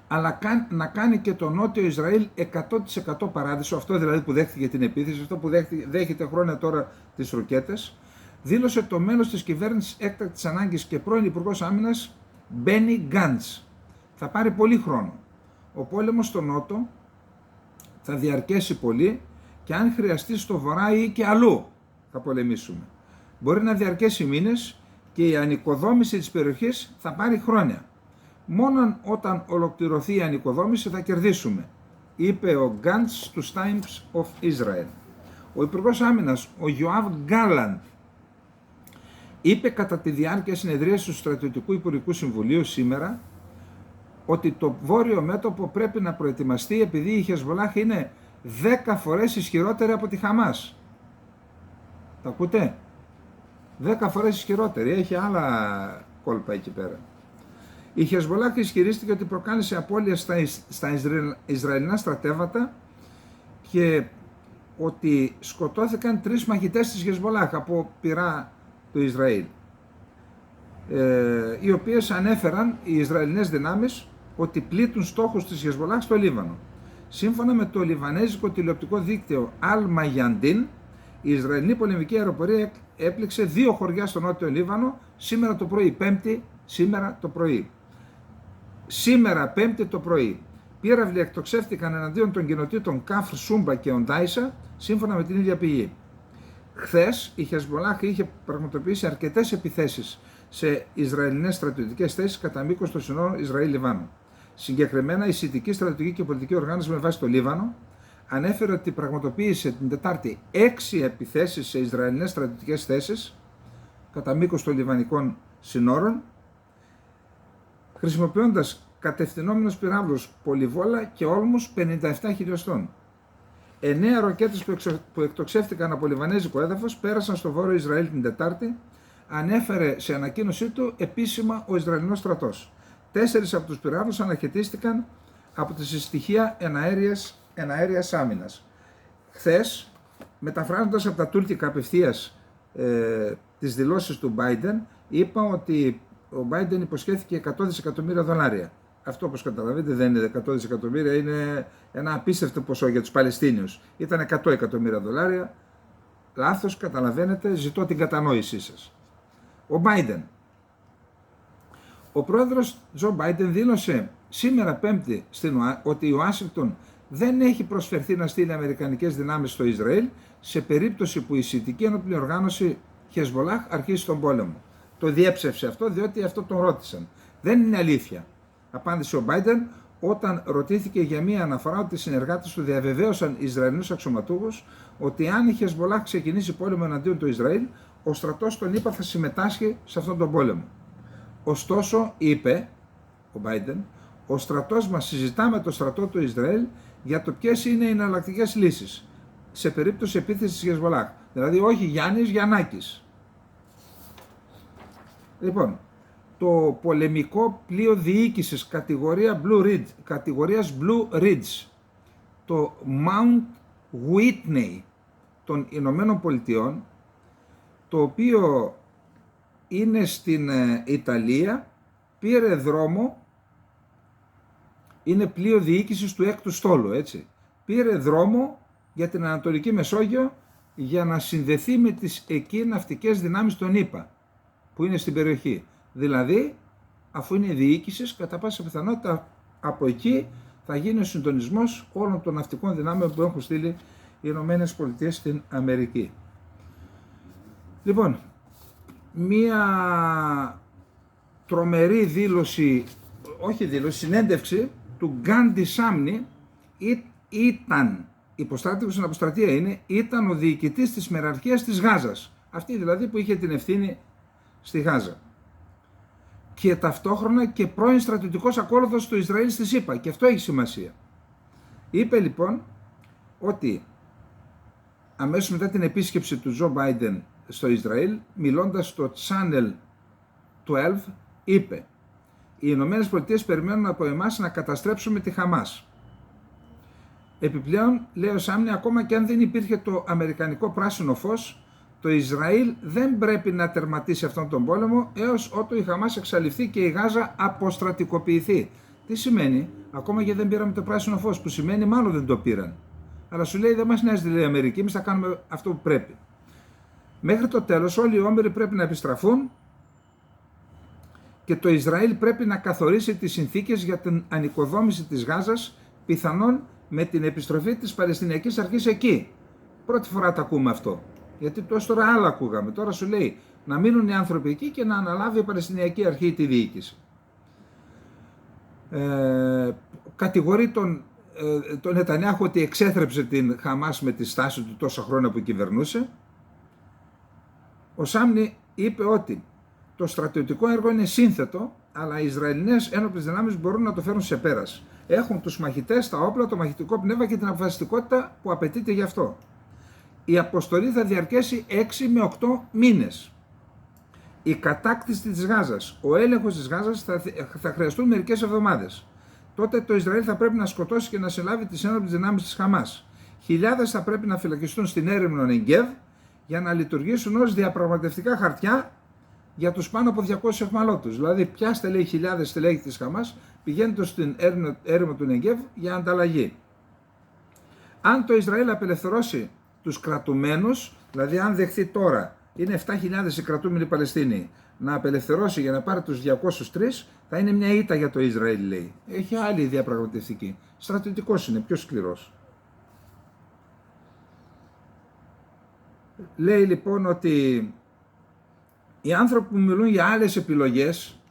αλλά να κάνει και το νότιο Ισραήλ 100% παράδεισο, αυτό δηλαδή που δέχτηκε την επίθεση, αυτό που δέχεται χρόνια τώρα τις ροκέτες, δήλωσε το μέλος της κυβέρνησης έκτακτης ανάγκης και πρώην Υπουργός Άμυνας Μπένι Γκάντς. Θα πάρει πολύ χρόνο. Ο πόλεμος στο νότο θα διαρκέσει πολύ και αν χρειαστεί στο βορρά ή και αλλού θα πολεμήσουμε. Μπορεί να διαρκέσει μήνες και η ανοικοδόμηση της περιοχής θα πάρει χρόνια. Μόνον όταν ολοκληρωθεί η ανοικοδόμηση θα κερδίσουμε, είπε ο Γκάντς στους Times of Israel. Ο Υπουργός Άμυνας, ο Γιοάβ Γκάλαντ, είπε κατά τη διάρκεια συνεδρίας του Στρατιωτικού Υπουργικού Συμβουλίου σήμερα ότι το βόρειο μέτωπο πρέπει να προετοιμαστεί επειδή η Χεσβολάχ είναι 10 φορές ισχυρότερη από τη Χαμάς. Τα ακούτε? 10 φορές ισχυρότερη, έχει άλλα κόλπα εκεί πέρα. Η Χεσβολάχ ισχυρίστηκε ότι προκάλεσε απώλειες στα Ισραηλινά στρατεύματα και ότι σκοτώθηκαν 3 μαχητές της Χεσβολάχ από πυρά του Ισραήλ, οι οποίες ανέφεραν οι Ισραηλινές δυνάμεις ότι πλήττουν στόχους της Χεσβολάχ στο Λίβανο. Σύμφωνα με το λιβανέζικο τηλεοπτικό δίκτυο Al Mayadin, η Ισραηλινή πολεμική αεροπορία έπληξε 2 χωριά στο νότιο Λίβανο σήμερα το πρωί, Πέμπτη, σήμερα το πρωί. Σήμερα, Πέμπτη το πρωί, πύραυλοι εκτοξεύτηκαν εναντίον των κοινοτήτων Καφρ, Σούμπα και Οντάισα, σύμφωνα με την ίδια πηγή. Χθες η Χεσμολάχ είχε πραγματοποιήσει αρκετές επιθέσεις σε Ισραηλινές στρατιωτικές θέσεις κατά μήκος των συνόρων Ισραήλ-Λιβάνου. Συγκεκριμένα, η Σιητική Στρατιωτική και Πολιτική Οργάνωση με βάση το Λίβανο ανέφερε ότι πραγματοποίησε την Τετάρτη 6 επιθέσεις σε Ισραηλινές στρατιωτικές θέσεις κατά μήκος των Λιβανικών συνόρων, χρησιμοποιώντας κατευθυνόμενους πυράβλους πολυβόλα και όλμους 57 χιλιοστών. 9 ροκέτες που εκτοξεύτηκαν από λιβανέζικο έδαφος πέρασαν στο βόρειο Ισραήλ την Τετάρτη, ανέφερε σε ανακοίνωσή του επίσημα ο Ισραηλινός στρατός. 4 από τους πυράβλους αναχαιτίστηκαν από τη συστοιχεία εναέριας άμυνας. Χθες, μεταφράζοντας από τα τουρκικά απευθείας τις δηλώσεις του Biden, είπα ότι ο Biden υποσχέθηκε 100 δισεκατομμύρια δολάρια. Αυτό, όπως καταλαβαίνετε, δεν είναι 100 δισεκατομμύρια, είναι ένα απίστευτο ποσό για τους Παλαιστίνιους. Ήταν 100 εκατομμύρια δολάρια. Λάθος, καταλαβαίνετε, ζητώ την κατανόησή σας. Ο Biden. Ο πρόεδρος Τζο Μπάιντεν δήλωσε σήμερα Πέμπτη ότι η Ουάσιγκτον δεν έχει προσφερθεί να στείλει αμερικανικές δυνάμεις στο Ισραήλ σε περίπτωση που η Σιητική Ενόπλη Οργάνωση Χεσμολάχ αρχίσει τον πόλεμο. Το διέψευσε αυτό, διότι αυτό τον ρώτησαν. Δεν είναι αλήθεια, απάντησε ο Μπάιντεν όταν ρωτήθηκε για μία αναφορά ότι οι συνεργάτες του διαβεβαίωσαν Ισραηλινούς αξιωματούχους ότι αν η Χεσμολάχ ξεκινήσει πόλεμο εναντίον του Ισραήλ, ο στρατός των ΗΠΑ θα συμμετάσχει σε αυτόν τον πόλεμο. Ωστόσο, είπε ο Μπάιντεν, ο στρατός μας συζητά με το στρατό του Ισραήλ για το ποιες είναι οι εναλλακτικές λύσεις σε περίπτωση επίθεσης της Χεσμολάχ. Δηλαδή, όχι Γιάννης, Γιαννάκης. Λοιπόν, το πολεμικό πλοίο διοίκησης κατηγορίας Blue Ridge, το Mount Whitney των Ηνωμένων Πολιτειών, το οποίο είναι στην Ιταλία, πήρε δρόμο, είναι πλοίο διοίκησης του 6ου στόλου, έτσι. Πήρε δρόμο για την Ανατολική Μεσόγειο για να συνδεθεί με τις εκεί ναυτικές δυνάμεις των ΗΠΑ, που είναι στην περιοχή. Δηλαδή, αφού είναι διοίκησης, κατά πάσα πιθανότητα από εκεί θα γίνει ο συντονισμός όλων των ναυτικών δυνάμεων που έχουν στείλει οι Ηνωμένες Πολιτείες στην Αμερική. Λοιπόν, μία τρομερή συνέντευξη του Γκάντι Σάμνη ήταν, υποστράτηγος στην αποστρατεία ήταν ο διοικητής της μεραρχίας της Γάζας, αυτή δηλαδή που είχε την ευθύνη στη Γάζα. Και ταυτόχρονα και πρώην στρατιωτικός ακόλουθος του Ισραήλ στη ΣΥΠΑ, και αυτό έχει σημασία. Είπε λοιπόν ότι αμέσως μετά την επίσκεψη του Τζο Μπάιντεν στο Ισραήλ, μιλώντας στο Channel 12, είπε: οι Ηνωμένες Πολιτείες περιμένουν από εμάς να καταστρέψουμε τη Χαμάς. Επιπλέον, λέει ο Σάμνη, ακόμα και αν δεν υπήρχε το αμερικανικό πράσινο φως, το Ισραήλ δεν πρέπει να τερματίσει αυτόν τον πόλεμο έως ότου η Χαμάς εξαλειφθεί και η Γάζα αποστρατικοποιηθεί. Τι σημαίνει? Ακόμα και δεν πήραμε το πράσινο φως, που σημαίνει μάλλον δεν το πήραν. Αλλά σου λέει, δεν μας νοιάζει, λέει η Αμερική, εμείς θα κάνουμε αυτό που πρέπει. Μέχρι το τέλος όλοι οι όμηροι πρέπει να επιστραφούν και το Ισραήλ πρέπει να καθορίσει τις συνθήκες για την ανοικοδόμηση της Γάζας, πιθανόν με την επιστροφή της Παλαιστινιακής Αρχής εκεί. Πρώτη φορά το ακούμε αυτό. Γιατί τόσο τώρα άλλα ακούγαμε. Τώρα σου λέει να μείνουν οι άνθρωποι εκεί και να αναλάβει η Παλαιστινιακή Αρχή τη διοίκηση. Κατηγορεί τον Νετανιάχου ότι εξέθρεψε την Χαμάς με τη στάση του τόσα χρόνια που κυβερνούσε. Ο Σάμνη είπε ότι το στρατιωτικό έργο είναι σύνθετο, αλλά οι Ισραηλινές ένοπλες δυνάμεις μπορούν να το φέρουν σε πέρας. Έχουν τους μαχητές, τα όπλα, το μαχητικό πνεύμα και την αποφασιστικότητα που απαιτείται γι' αυτό. Η αποστολή θα διαρκέσει 6 με 8 μήνες. Η κατάκτηση της Γάζας, ο έλεγχος της Γάζας θα χρειαστούν μερικές εβδομάδες. Τότε το Ισραήλ θα πρέπει να σκοτώσει και να συλλάβει τις ένοπλες δυνάμεις της Χαμάς. Χιλιάδες θα πρέπει να φυλακιστούν στην έρημνο Νεγκέβ για να λειτουργήσουν ως διαπραγματευτικά χαρτιά για τους πάνω από 200 εχμαλώτους. Δηλαδή, πιάστε, λέει, χιλιάδες στελέχη της Χαμάς, πηγαίνετε στην έρημο του Νεγκέβ για ανταλλαγή. Αν το Ισραήλ απελευθερώσει τους κρατουμένους, δηλαδή αν δεχθεί τώρα, είναι 7.000 οι κρατούμενοι Παλαιστίνοι, να απελευθερώσει για να πάρει τους 203, θα είναι μια ήττα για το Ισραήλ, λέει. Έχει άλλη διαπραγματευτική. Στρατιωτικός είναι, πιο σκληρός. Λέει λοιπόν ότι οι άνθρωποι που μιλούν για άλλες επιλογές,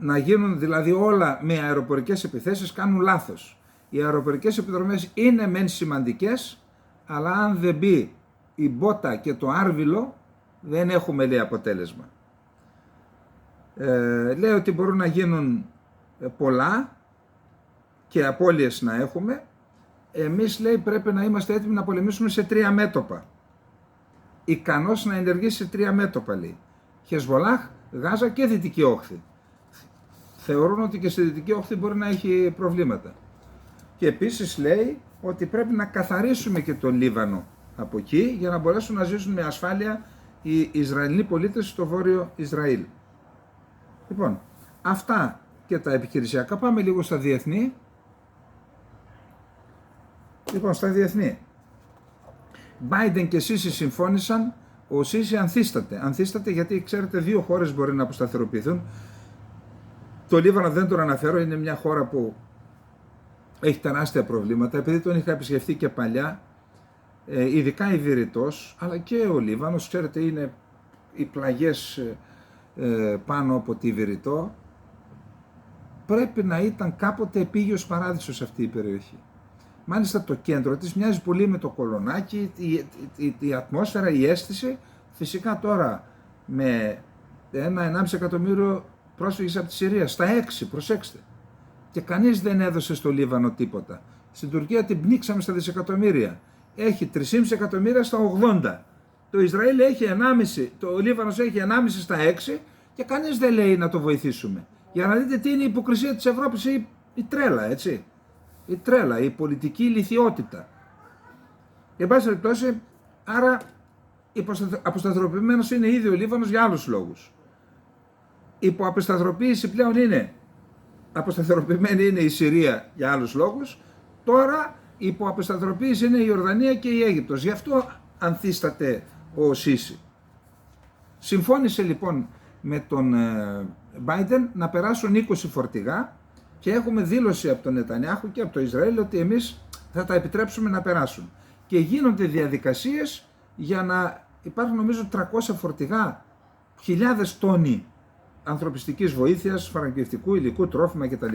να γίνουν δηλαδή όλα με αεροπορικές επιθέσεις, κάνουν λάθος. Οι αεροπορικές επιδρομές είναι μεν σημαντικές, αλλά αν δεν μπει η μπότα και το άρβιλο, δεν έχουμε, λέει, αποτέλεσμα. Λέει ότι μπορούν να γίνουν πολλά και απώλειες να έχουμε. Εμείς, λέει, πρέπει να είμαστε έτοιμοι να πολεμήσουμε σε 3 μέτωπα. Ικανός να ενεργήσει σε 3 μέτωπα, λέει. Χεσβολάχ, Γάζα και Δυτική Όχθη. Θεωρούν ότι και στη Δυτική Όχθη μπορεί να έχει προβλήματα. Και επίσης λέει ότι πρέπει να καθαρίσουμε και τον Λίβανο από εκεί για να μπορέσουν να ζήσουν με ασφάλεια οι Ισραηλοί πολίτες στο βόρειο Ισραήλ. Λοιπόν, αυτά και τα επιχειρησιακά. Πάμε λίγο στα διεθνή. Λοιπόν, στα διεθνή. Biden και Σίση συμφώνησαν. Ο Σίση ανθίσταται γιατί, ξέρετε, 2 χώρες μπορεί να αποσταθεροποιηθούν. Το Λίβανο δεν τον αναφέρω, είναι μια χώρα που έχει τεράστια προβλήματα, επειδή τον είχα επισκεφτεί και παλιά, ειδικά η Βηρητός, αλλά και ο Λίβανος, ξέρετε, είναι οι πλαγιές πάνω από τη Βηρητό. Πρέπει να ήταν κάποτε επίγειος παράδεισος αυτή η περιοχή. Μάλιστα το κέντρο της μοιάζει πολύ με το Κολονάκι, η ατμόσφαιρα, η αίσθηση. Φυσικά τώρα με 1,5 εκατομμύριο πρόσφυγες από τη Συρία, στα 6, προσέξτε. Και κανείς δεν έδωσε στο Λίβανο τίποτα. Στην Τουρκία την πνίξαμε στα δισεκατομμύρια. Έχει 3,5 εκατομμύρια στα 80. Το Ισραήλ έχει 1,5, το Λίβανος έχει 1,5 στα 6 και κανείς δεν λέει να το βοηθήσουμε. Για να δείτε τι είναι η υποκρισία της Ευρώπης, η τρέλα, έτσι. Η τρέλα, η πολιτική ηλιθιότητα. Εν πάση περιπτώσει, άρα αποσταθεροποιημένος είναι ήδη ο Λίβανος για άλλους λόγους. Η αποσταθεροποίηση πλέον είναι, αποσταθεροποιημένη είναι η Συρία για άλλους λόγους. Τώρα η υποαποσταθεροποίηση είναι η Ιορδανία και η Αίγυπτος. Γι' αυτό ανθίσταται ο Σίση. Συμφώνησε λοιπόν με τον Biden να περάσουν 20 φορτηγά και έχουμε δήλωση από τον Νετανιάχου και από το Ισραήλ ότι εμείς θα τα επιτρέψουμε να περάσουν. Και γίνονται διαδικασίες για να υπάρχουν, νομίζω, 300 φορτηγά, χιλιάδες τόνοι ανθρωπιστικής βοήθειας, φαρμακευτικού υλικού, τρόφιμα κτλ.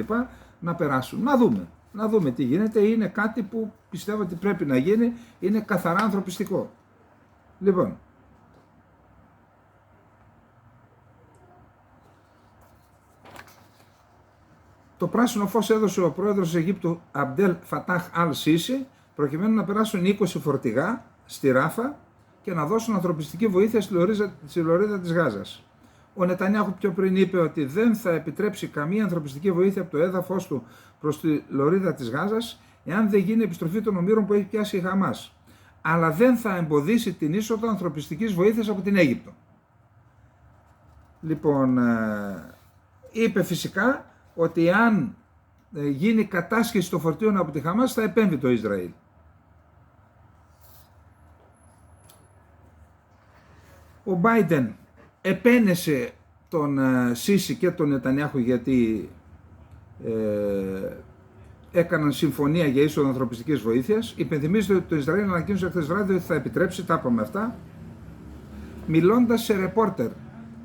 Να περάσουν. Να δούμε τι γίνεται. Είναι κάτι που πιστεύω ότι πρέπει να γίνει. Είναι καθαρά ανθρωπιστικό. Λοιπόν, το πράσινο φως έδωσε ο πρόεδρος της Αιγύπτου Αμπντέλ Φατάχ Αλ Σίση προκειμένου να περάσουν 20 φορτηγά στη Ράφα και να δώσουν ανθρωπιστική βοήθεια στη λωρίδα της Γάζας. Ο Νετανιάχου πιο πριν είπε ότι δεν θα επιτρέψει καμία ανθρωπιστική βοήθεια από το έδαφος του προς τη λωρίδα της Γάζας εάν δεν γίνει επιστροφή των ομήρων που έχει πιάσει η Χαμάς. Αλλά δεν θα εμποδίσει την είσοδο ανθρωπιστικής βοήθειας από την Αίγυπτο. Λοιπόν, είπε φυσικά ότι αν γίνει κατάσχεση των φορτίων από τη Χαμάς θα επέμβει το Ισραήλ. Ο Biden επένεσε τον Σίση και τον Νετανιάχου γιατί έκαναν συμφωνία για είσοδο ανθρωπιστικής βοήθειας. Υπενθυμίζεται ότι το Ισραήλ ανακοίνωσε χθες βράδυ ότι θα επιτρέψει, τα είπαμε αυτά, μιλώντας σε ρεπόρτερ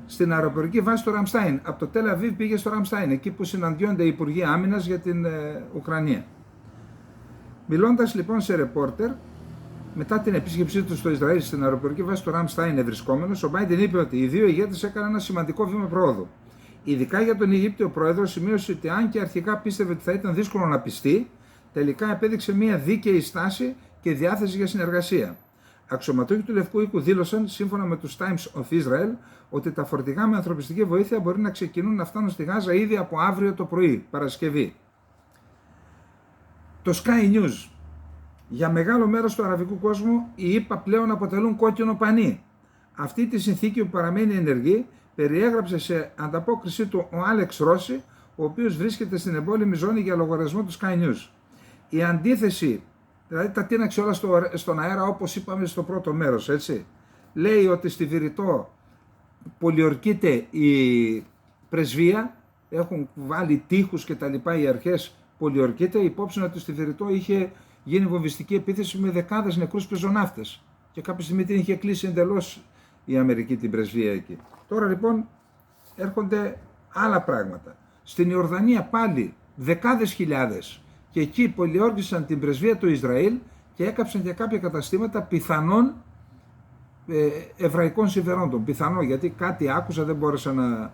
στην αεροπορική βάση του Ραμστάιν. Από το Τελ Αβίβ πήγε στο Ραμστάιν, εκεί που συναντιόνται οι Υπουργοί Άμυνας για την Ουκρανία. Μιλώντας λοιπόν σε ρεπόρτερ, μετά την επίσκεψή του στο Ισραήλ στην αεροπορική βάση του Ραμστάιν ευρισκόμενος, ο Biden είπε ότι οι δύο ηγέτες έκαναν ένα σημαντικό βήμα προόδου. Ειδικά για τον Αιγύπτιο πρόεδρο, σημείωσε ότι αν και αρχικά πίστευε ότι θα ήταν δύσκολο να πιστεί, τελικά επέδειξε μια δίκαιη στάση και διάθεση για συνεργασία. Αξιωματούχοι του Λευκού Οίκου δήλωσαν, σύμφωνα με τους Times of Israel, ότι τα φορτηγά με ανθρωπιστική βοήθεια μπορεί να ξεκινούν να φτάνουν στη Γάζα ήδη από αύριο το πρωί, Παρασκευή. Το Sky News. Για μεγάλο μέρος του αραβικού κόσμου, οι ΗΠΑ πλέον αποτελούν κόκκινο πανί. Αυτή τη συνθήκη που παραμένει ενεργή περιέγραψε σε ανταπόκρισή του ο Άλεξ Ρώση, ο οποίος βρίσκεται στην εμπόλεμη ζώνη για λογαριασμό του Sky News. Η αντίθεση Δηλαδή τα τίναξε όλα στον αέρα, όπως είπαμε στο πρώτο μέρος, έτσι. Λέει ότι στη Βηρητό πολιορκείται η πρεσβεία, έχουν βάλει τείχους και τα λοιπά, οι αρχές πολιορκείται, υπόψη ότι στη Βηρητό είχε γίνει βομβιστική επίθεση με δεκάδες νεκρούς πεζοναύτες και κάποια στιγμή την είχε κλείσει εντελώς η Αμερική την πρεσβεία εκεί. Τώρα λοιπόν έρχονται άλλα πράγματα. Στην Ιορδανία πάλι δεκάδες χιλιάδες και εκεί πολιόργησαν την πρεσβεία του Ισραήλ και έκαψαν για κάποια καταστήματα πιθανών εβραϊκών συμφερόντων. Πιθανό, γιατί κάτι άκουσα, δεν μπόρεσα να...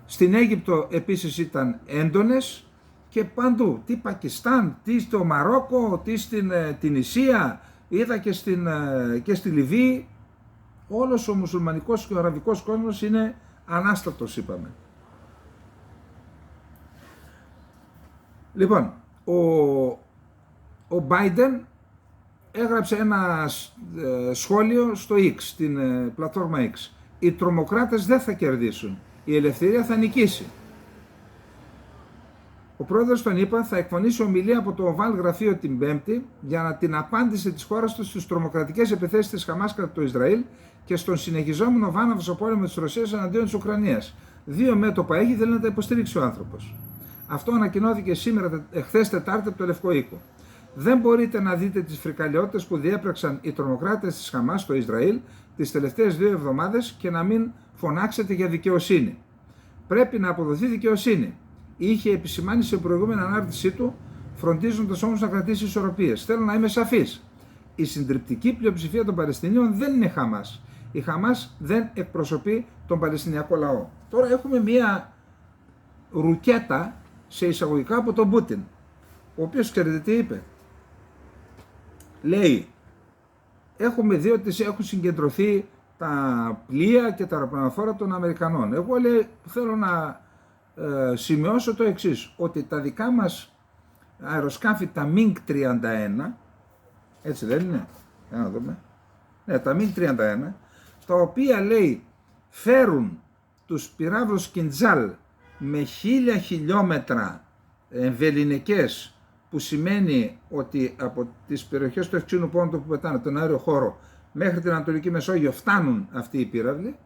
Στην Αίγυπτο επίσης ήταν έντονες και παντού. Τι Πακιστάν, τι στο Μαρόκο, τι στην Τινησία, είδα και στη Λιβύη. Όλος ο μουσουλμανικός και ο αραβικός κόσμος είναι ανάστατος, είπαμε. Λοιπόν, ο Biden έγραψε ένα σχόλιο στο X, στην πλατφόρμα X. Οι τρομοκράτες δεν θα κερδίσουν. Η ελευθερία θα νικήσει. Ο πρόεδρος των ΗΠΑ θα εκφωνήσει ομιλία από το Οβάλ Γραφείο την Πέμπτη για να την απάντηση της χώρας του στις τρομοκρατικές επιθέσεις της Χαμάς κατά το Ισραήλ και στον συνεχιζόμενο βάναυσο πόλεμο της Ρωσίας εναντίον της Ουκρανίας. Δύο μέτωπα έχει, θέλει να τα υποστηρίξει ο άνθρωπος. Αυτό ανακοινώθηκε χθες Τετάρτη από το Λευκό Οίκο. Δεν μπορείτε να δείτε τις φρικαλαιότητες που διέπραξαν οι τρομοκράτες της Χαμάς στο Ισραήλ τις τελευταίες 2 εβδομάδες και να μην φωνάξετε για δικαιοσύνη. Πρέπει να αποδοθεί δικαιοσύνη. Είχε επισημάνει σε προηγούμενη ανάρτησή του, φροντίζοντας όμως να κρατήσει ισορροπίες. Θέλω να είμαι σαφής. Η συντριπτική πλειοψηφία των Παλαιστινίων δεν είναι Χαμάς. Η Χαμάς δεν εκπροσωπεί τον Παλαιστινιακό λαό. Τώρα έχουμε μία ρουκέτα σε εισαγωγικά από τον Πούτιν, ο οποίος ξέρετε τι είπε. Λέει, έχουμε δει ότι έχουν συγκεντρωθεί τα πλοία και τα αεροπλανοφόρα των Αμερικανών. Εγώ λέει, θέλω να σημειώσω το εξής, ότι τα δικά μας αεροσκάφη, τα MiG-31, έτσι δεν είναι, για να δούμε, ναι, τα MiG-31, τα οποία λέει φέρουν τους πυράβλους Κιντζάλ με 1000 χιλιόμετρα εμβεληνικές, που σημαίνει ότι από τις περιοχές του Ευξήνου Πόντου που πετάνε τον αέριο χώρο μέχρι την Ανατολική Μεσόγειο φτάνουν αυτοί οι πύραυλοι,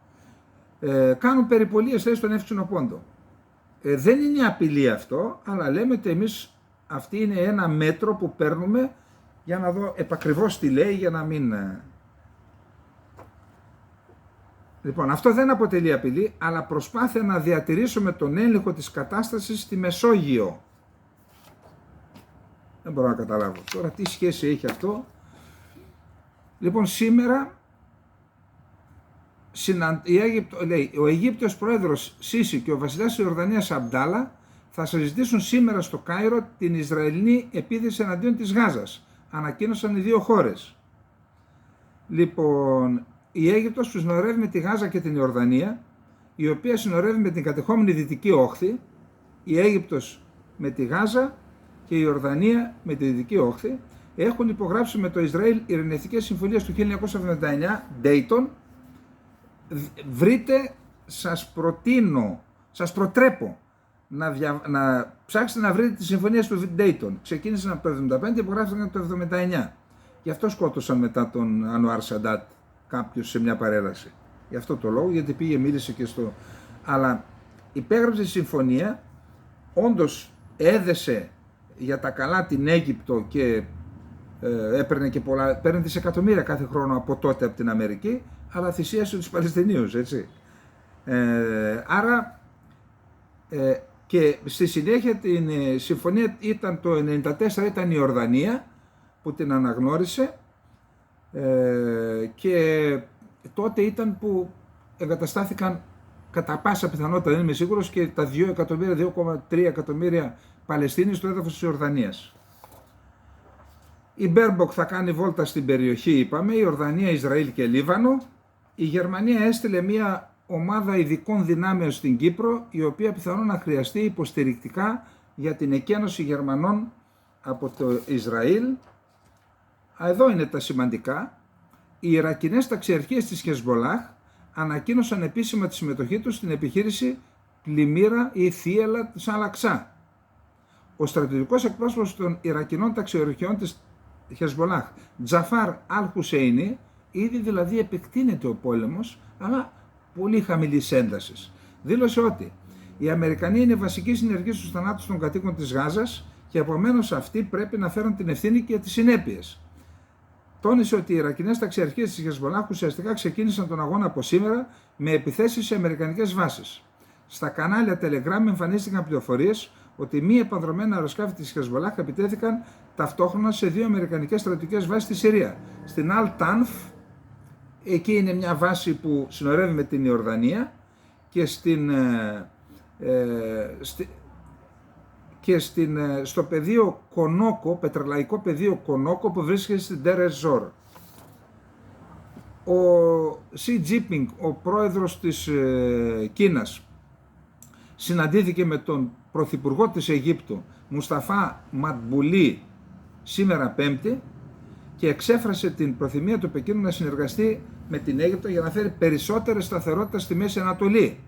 κάνουν περιπολίες στον Εύξηνο Πόντο. Δεν είναι απειλή αυτό, αλλά λέμε ότι εμείς αυτή είναι ένα μέτρο που παίρνουμε για να δω επακριβώς τι λέει, για να μην... Λοιπόν, αυτό δεν αποτελεί απειλή, αλλά προσπάθεια να διατηρήσουμε τον έλεγχο της κατάστασης στη Μεσόγειο. Δεν μπορώ να καταλάβω. Τώρα τι σχέση έχει αυτό. Λοιπόν, σήμερα λέει, ο Αιγύπτιος πρόεδρος Σίση και ο βασιλιάς της Ιορδανίας Αμπντάλα θα συζητήσουν σήμερα στο Κάιρο την Ισραηλινή επίθεση εναντίον της Γάζας. Ανακοίνωσαν οι δύο χώρες. Λοιπόν, η Αίγυπτος που συνορεύει με τη Γάζα και την Ιορδανία, η οποία συνορεύει με την κατεχόμενη Δυτική Όχθη, η Αίγυπτος με τη Γάζα και η Ιορδανία με τη Δυτική Όχθη, έχουν υπογράψει με το Ισραήλ ειρηνευτικές συμφωνίες του 1979, Dayton. Βρείτε, σας προτείνω, σας προτρέπω να ψάξετε να βρείτε τις συμφωνίες του Dayton. Ξεκίνησαν από το 1975, υπογράφηκαν το 1979. Γι' αυτό σκότωσαν μετά τον Ανουάρ Σαντάτ κάποιος σε μια παρέλαση. Γι' αυτό το λόγο, γιατί πήγε, μίλησε και στο... Αλλά υπέγραψε τη συμφωνία, όντως έδεσε για τα καλά την Αίγυπτο και έπαιρνε και πολλά, παίρνει δισεκατομμύρια κάθε χρόνο από τότε από την Αμερική, αλλά θυσίασε τους Παλαιστινίους, έτσι. Άρα και στη συνέχεια την συμφωνία ήταν το 1994, ήταν η Ιορδανία που την αναγνώρισε και τότε ήταν που εγκαταστάθηκαν κατά πάσα πιθανότητα, δεν είμαι σίγουρος, και τα 2,3 εκατομμύρια Παλαιστίνοι στο έδαφος της Ιορδανίας. Η Μπέρμποκ θα κάνει βόλτα στην περιοχή, είπαμε, η Ιορδανία, Ισραήλ και Λίβανο. Η Γερμανία έστειλε μια ομάδα ειδικών δυνάμεων στην Κύπρο, η οποία πιθανόν να χρειαστεί υποστηρικτικά για την εκένωση Γερμανών από το Ισραήλ. Εδώ είναι τα σημαντικά. Οι Ιρακινές ταξιαρχίες της Χεσμολάχ ανακοίνωσαν επίσημα τη συμμετοχή τους στην επιχείρηση πλημμύρα ή θύελλα της Αλαξά. Ο στρατιωτικός εκπρόσωπος των Ιρακινών ταξιαρχιών της Χεσμολάχ Τζαφάρ Αλ-Χουσέινι, ήδη δηλαδή επεκτείνεται ο πόλεμος, αλλά πολύ χαμηλής έντασης. Δήλωσε ότι οι Αμερικανοί είναι βασικοί συνεργοί στους θανάτους των κατοίκων της Γάζας και επομένως αυτοί πρέπει να φέρουν την ευθύνη και τις συνέπειες. Τόνισε ότι οι Ιρακινές ταξιαρχίες της Χεσμολάχ ουσιαστικά ξεκίνησαν τον αγώνα από σήμερα με επιθέσεις σε αμερικανικές βάσεις. Στα κανάλια Telegram εμφανίστηκαν πληροφορίες ότι μη επανδρομένα αεροσκάφη της Χεσμολάχ επιτέθηκαν ταυτόχρονα σε 2 αμερικανικές στρατιωτικές βάσεις στη Συρία. Στην Αλ-Τανφ, εκεί είναι μια βάση που συνορεύει με την Ιορδανία, και στο πεδίο Κονόκο, πετρελαϊκό πεδίο Κονόκο που βρίσκεται στην Ντέρ Ez-Ζόρ. Ο Σι Τζίπινγκ, ο πρόεδρος της Κίνας, συναντήθηκε με τον πρωθυπουργό της Αιγύπτου Μουσταφά Ματμπουλή σήμερα Πέμπτη και εξέφρασε την προθυμία του Πεκίνου να συνεργαστεί με την Αίγυπτο για να φέρει περισσότερη σταθερότητα στη Μέση Ανατολή.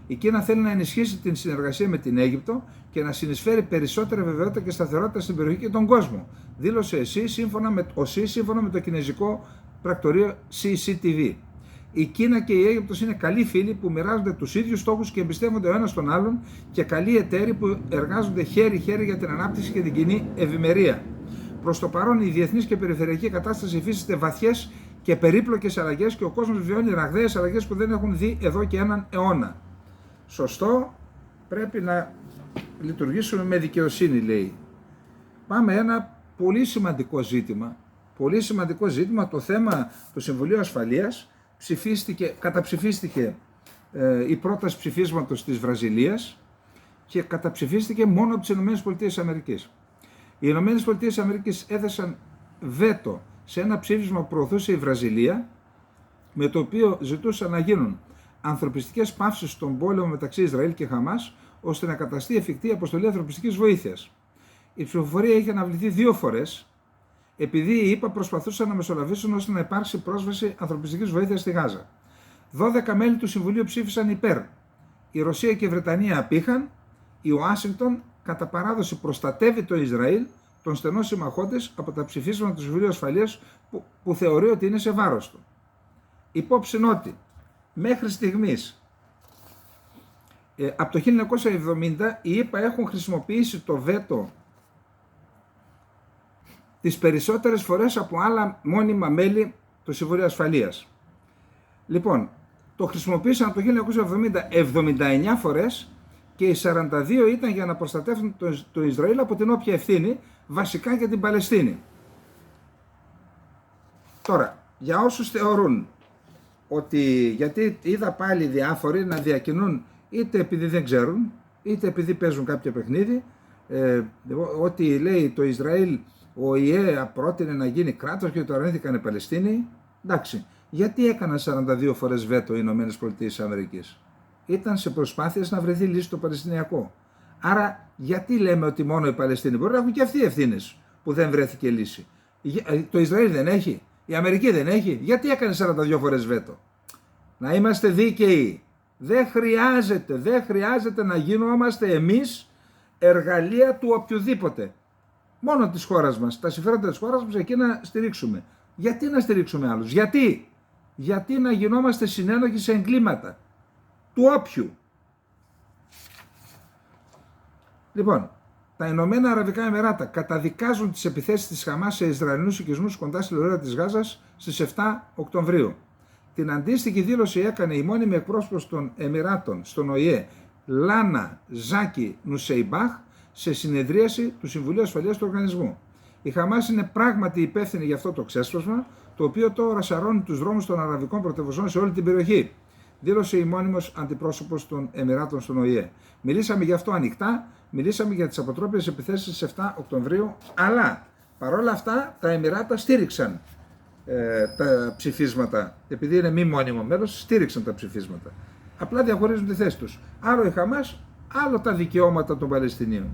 Η Κίνα θέλει να ενισχύσει την συνεργασία με την Αίγυπτο και να συνεισφέρει περισσότερη βεβαιότητα και σταθερότητα στην περιοχή και τον κόσμο, δήλωσε ο ΣΥ σύμφωνα με το κινέζικο πρακτορείο CCTV. Η Κίνα και η Αίγυπτος είναι καλοί φίλοι που μοιράζονται τους ίδιους στόχους και εμπιστεύονται ο ένας τον άλλον και καλοί εταίροι που εργάζονται χέρι-χέρι για την ανάπτυξη και την κοινή ευημερία. Προς το παρόν, η διεθνής και περιφερειακή κατάσταση υφίσταται βαθιές και περίπλοκες αλλαγές και ο κόσμος βιώνει ραγδαίες αλλαγές που δεν έχουν δει εδώ και έναν αιώνα. Σωστό, πρέπει να λειτουργήσουμε με δικαιοσύνη, λέει. Πάμε ένα πολύ σημαντικό ζήτημα, το θέμα του Συμβουλίου Ασφαλείας. Καταψηφίστηκε η πρόταση ψηφίσματος της Βραζιλίας και καταψηφίστηκε μόνο από τις ΗΠΑ. Οι ΗΠΑ έθεσαν βέτο σε ένα ψήφισμα που προωθούσε η Βραζιλία, με το οποίο ζητούσαν να γίνουν ανθρωπιστικές παύσεις στον πόλεμο μεταξύ Ισραήλ και Χαμάς, ώστε να καταστεί εφικτή η αποστολή ανθρωπιστικής βοήθειας. Η ψηφοφορία είχε αναβληθεί 2 φορές, επειδή οι ΗΠΑ προσπαθούσαν να μεσολαβήσουν ώστε να υπάρξει πρόσβαση ανθρωπιστικής βοήθειας στη Γάζα. 12 μέλη του Συμβουλίου ψήφισαν υπέρ. Η Ρωσία και η Βρετανία απήχαν. Η Ουάσιγκτον κατά παράδοση προστατεύει το Ισραήλ, τον στενό συμμαχό της, από τα ψηφίσματα του Συμβουλίου Ασφαλείας που θεωρεί ότι είναι σε βάρος του. Υπόψη ότι μέχρι στιγμής, από το 1970, οι ΗΠΑ έχουν χρησιμοποιήσει το βέτο τις περισσότερες φορές από άλλα μόνιμα μέλη του Συμβουλίου Ασφαλείας. Λοιπόν, το χρησιμοποίησαν από το 1970 79 φορές και οι 42 ήταν για να προστατεύουν το Ισραήλ από την όποια ευθύνη, βασικά για την Παλαιστίνη. Τώρα, για όσους θεωρούν ότι, γιατί είδα πάλι διάφοροι να διακινούν, είτε επειδή δεν ξέρουν, είτε επειδή παίζουν κάποιο παιχνίδι, ότι λέει το Ισραήλ, ο ΙΕ πρότεινε να γίνει κράτος και το αρνήθηκαν οι Παλαιστίνοι. Εντάξει, γιατί έκαναν 42 φορές βέτο οι ΗΠΑ? Ήταν σε προσπάθειες να βρεθεί λύση στο Παλαιστινιακό. Άρα, γιατί λέμε ότι μόνο οι Παλαιστίνοι? Μπορεί να έχουν και αυτοί ευθύνες που δεν βρέθηκε λύση. Το Ισραήλ δεν έχει, η Αμερική δεν έχει. Γιατί έκανε 42 φορές βέτο? Να είμαστε δίκαιοι. Δεν χρειάζεται να γινόμαστε εμείς εργαλεία του οποιοδήποτε. Μόνο της χώρας μας, τα συμφέροντα της χώρας μας, εκεί να στηρίξουμε. Γιατί να στηρίξουμε άλλους? Γιατί να γινόμαστε συνένοχοι σε εγκλήματα του όποιου? Λοιπόν, τα Ηνωμένα Αραβικά Εμιράτα καταδικάζουν τις επιθέσεις της Χαμάς σε Ισραηλινούς οικισμούς κοντά στη λωρίδα της Γάζας στις 7 Οκτωβρίου. Την αντίστοιχη δήλωση έκανε η μόνιμη εκπρόσωπος των Εμιράτων στον ΟΗΕ, Λάνα Ζάκη Νουσέιμπαχ, σε συνεδρίαση του Συμβουλίου Ασφαλείας του Οργανισμού. Η Χαμάς είναι πράγματι υπεύθυνη για αυτό το ξέσπασμα, το οποίο τώρα σαρώνει τους δρόμους των αραβικών πρωτευουσών σε όλη την περιοχή, δήλωσε η μόνιμος αντιπρόσωπος των Εμιράτων στον ΟΗΕ. Μιλήσαμε γι' αυτό ανοιχτά, μιλήσαμε για τις αποτρόπιες επιθέσεις στις 7 Οκτωβρίου, αλλά παρόλα αυτά τα Εμιράτα στήριξαν τα ψηφίσματα, επειδή είναι μη μόνιμο μέλος, στήριξαν τα ψηφίσματα. Απλά διαχωρίζουν τη θέση τους. Άλλο η Χαμάς, άλλο τα δικαιώματα των Παλαιστινίων.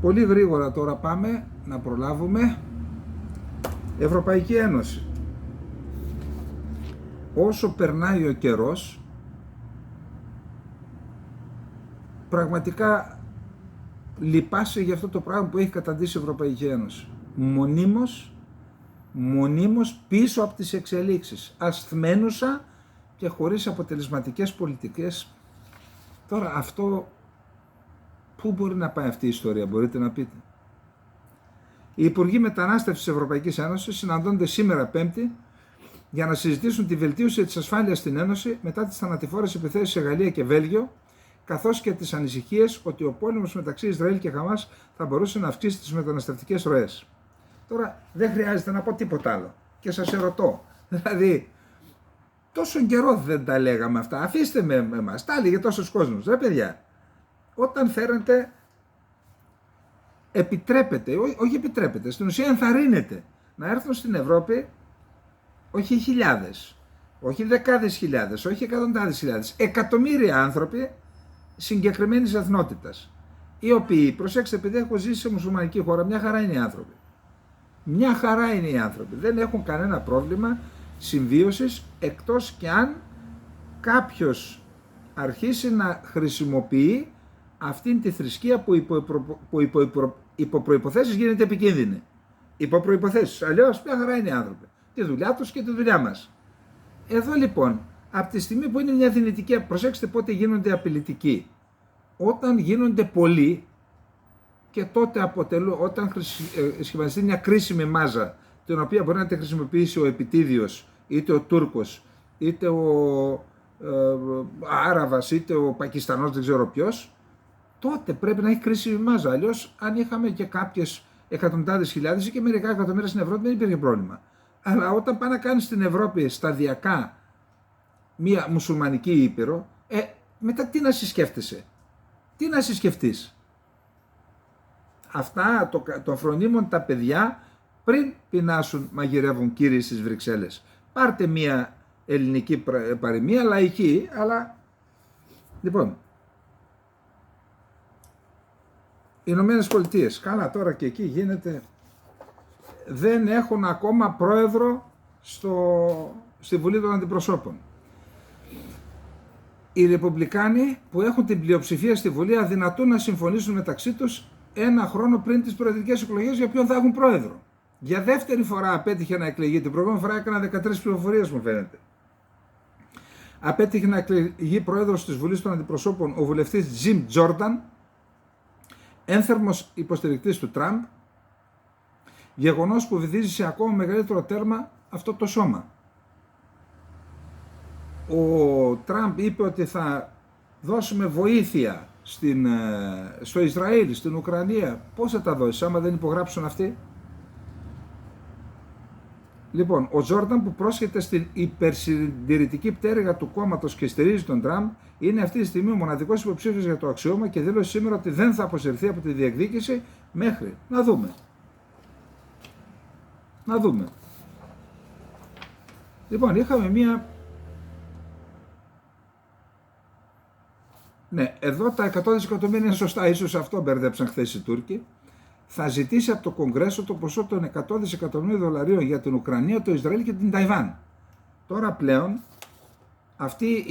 Πολύ γρήγορα τώρα πάμε να προλάβουμε. Ευρωπαϊκή Ένωση. Όσο περνάει ο καιρός, πραγματικά λυπάσαι για αυτό το πράγμα που έχει καταντήσει η Ευρωπαϊκή Ένωση. μονίμως πίσω από τις εξελίξεις, ασθμένουσα και χωρίς αποτελεσματικές πολιτικές. Τώρα αυτό, πού μπορεί να πάει αυτή η ιστορία, μπορείτε να πείτε? Οι Υπουργοί Μετανάστευσης της Ευρωπαϊκής Ένωσης συναντώνται σήμερα Πέμπτη για να συζητήσουν τη βελτίωση της ασφάλειας στην Ένωση μετά τις θανατηφόρες επιθέσεις σε Γαλλία και Βέλγιο, καθώς και τις ανησυχίες ότι ο πόλεμος μεταξύ Ισραήλ και Χαμάς θα μπορούσε να αυξήσει τις μεταναστευτικές ροές. Τώρα δεν χρειάζεται να πω τίποτα άλλο και σας ερωτώ, δηλαδή τόσο καιρό δεν τα λέγαμε αυτά, αφήστε με εμάς, τα έλεγε τόσος κόσμος, ρε παιδιά, όταν φέρετε όχι επιτρέπετε, στην ουσία ενθαρρύνεται να έρθουν στην Ευρώπη όχι χιλιάδες, όχι δεκάδες χιλιάδες, όχι εκατοντάδες χιλιάδες, εκατομμύρια άνθρωποι συγκεκριμένης εθνότητας, οι οποίοι, προσέξτε, επειδή έχω ζήσει σε μουσουλμανική χώρα, μια χαρά είναι οι άνθρωποι. Μια χαρά είναι οι άνθρωποι, δεν έχουν κανένα πρόβλημα συμβίωσης, εκτός και αν κάποιος αρχίσει να χρησιμοποιεί αυτήν τη θρησκεία που υπό προϋποθέσεις γίνεται επικίνδυνη. Υπό προϋποθέσεις, αλλιώς μια χαρά είναι οι άνθρωποι. Τη δουλειά τους και τη δουλειά μας. Εδώ λοιπόν, από τη στιγμή που είναι μια δυνητική, προσέξτε πότε γίνονται απειλητικοί. Όταν γίνονται πολλοί, και τότε όταν σχηματιστεί μια κρίσιμη μάζα, την οποία μπορεί να τη χρησιμοποιήσει ο Επιτίδιος, είτε ο Τούρκος, είτε ο Άραβας, είτε ο Πακιστανός, δεν ξέρω ποιος, τότε πρέπει να έχει κρίσιμη μάζα. Αλλιώς, αν είχαμε και κάποιες εκατοντάδες χιλιάδες ή και μερικά εκατομμύρια στην Ευρώπη, δεν υπήρχε πρόβλημα. Αλλά όταν πάει να κάνει στην Ευρώπη σταδιακά μια μουσουλμανική ήπειρο, μετά τι να συσκέφτεσαι, τι να συσκεφτείς? Αυτά των φρονίμων τα παιδιά πριν πεινάσουν μαγειρεύουν, κύριοι, στις Βρυξέλλες. Πάρτε μια ελληνική παροιμία, λαϊκή, αλλά λοιπόν, οι Ηνωμένες Πολιτείες, καλά, τώρα και εκεί γίνεται, δεν έχουν ακόμα πρόεδρο στη Βουλή των Αντιπροσώπων. Οι Ρεπουμπλικάνοι που έχουν την πλειοψηφία στη Βουλή αδυνατούν να συμφωνήσουν μεταξύ τους ένα χρόνο πριν τις προεδρικές εκλογές για ποιον θα έχουν πρόεδρο. Για δεύτερη φορά απέτυχε να εκλεγεί, την προηγούμενη φορά έκανα 13 πληροφορίες μου φαίνεται. Απέτυχε να εκλεγεί πρόεδρος της Βουλής των Αντιπροσώπων ο βουλευτής Jim Jordan, ένθερμος υποστηρικτής του Τραμπ, γεγονός που βυθίζει σε ακόμα μεγαλύτερο τέρμα αυτό το σώμα. Ο Τραμπ είπε ότι θα δώσουμε βοήθεια στο Ισραήλ, στην Ουκρανία. Πώς θα τα δώσεις άμα δεν υπογράψουν αυτοί? Λοιπόν, ο Τζόρνταν, που πρόσχεται στην υπερσυντηρητική πτέρυγα του κόμματος και στηρίζει τον Τραμπ, είναι αυτή τη στιγμή ο μοναδικός υποψήφιος για το αξίωμα και δήλωσε σήμερα ότι δεν θα αποσυρθεί από τη διεκδίκηση μέχρι να δούμε. Να δούμε. Λοιπόν, είχαμε μία... Ναι, εδώ τα 100 δισεκατομμύρια είναι σωστά, ίσως αυτό μπερδέψαν χθες οι Τούρκοι. Θα ζητήσει από το Κογκρέσο το ποσό των 100 δισεκατομμύριων δολαρίων για την Ουκρανία, το Ισραήλ και την Ταϊβάν. Τώρα πλέον, αυτή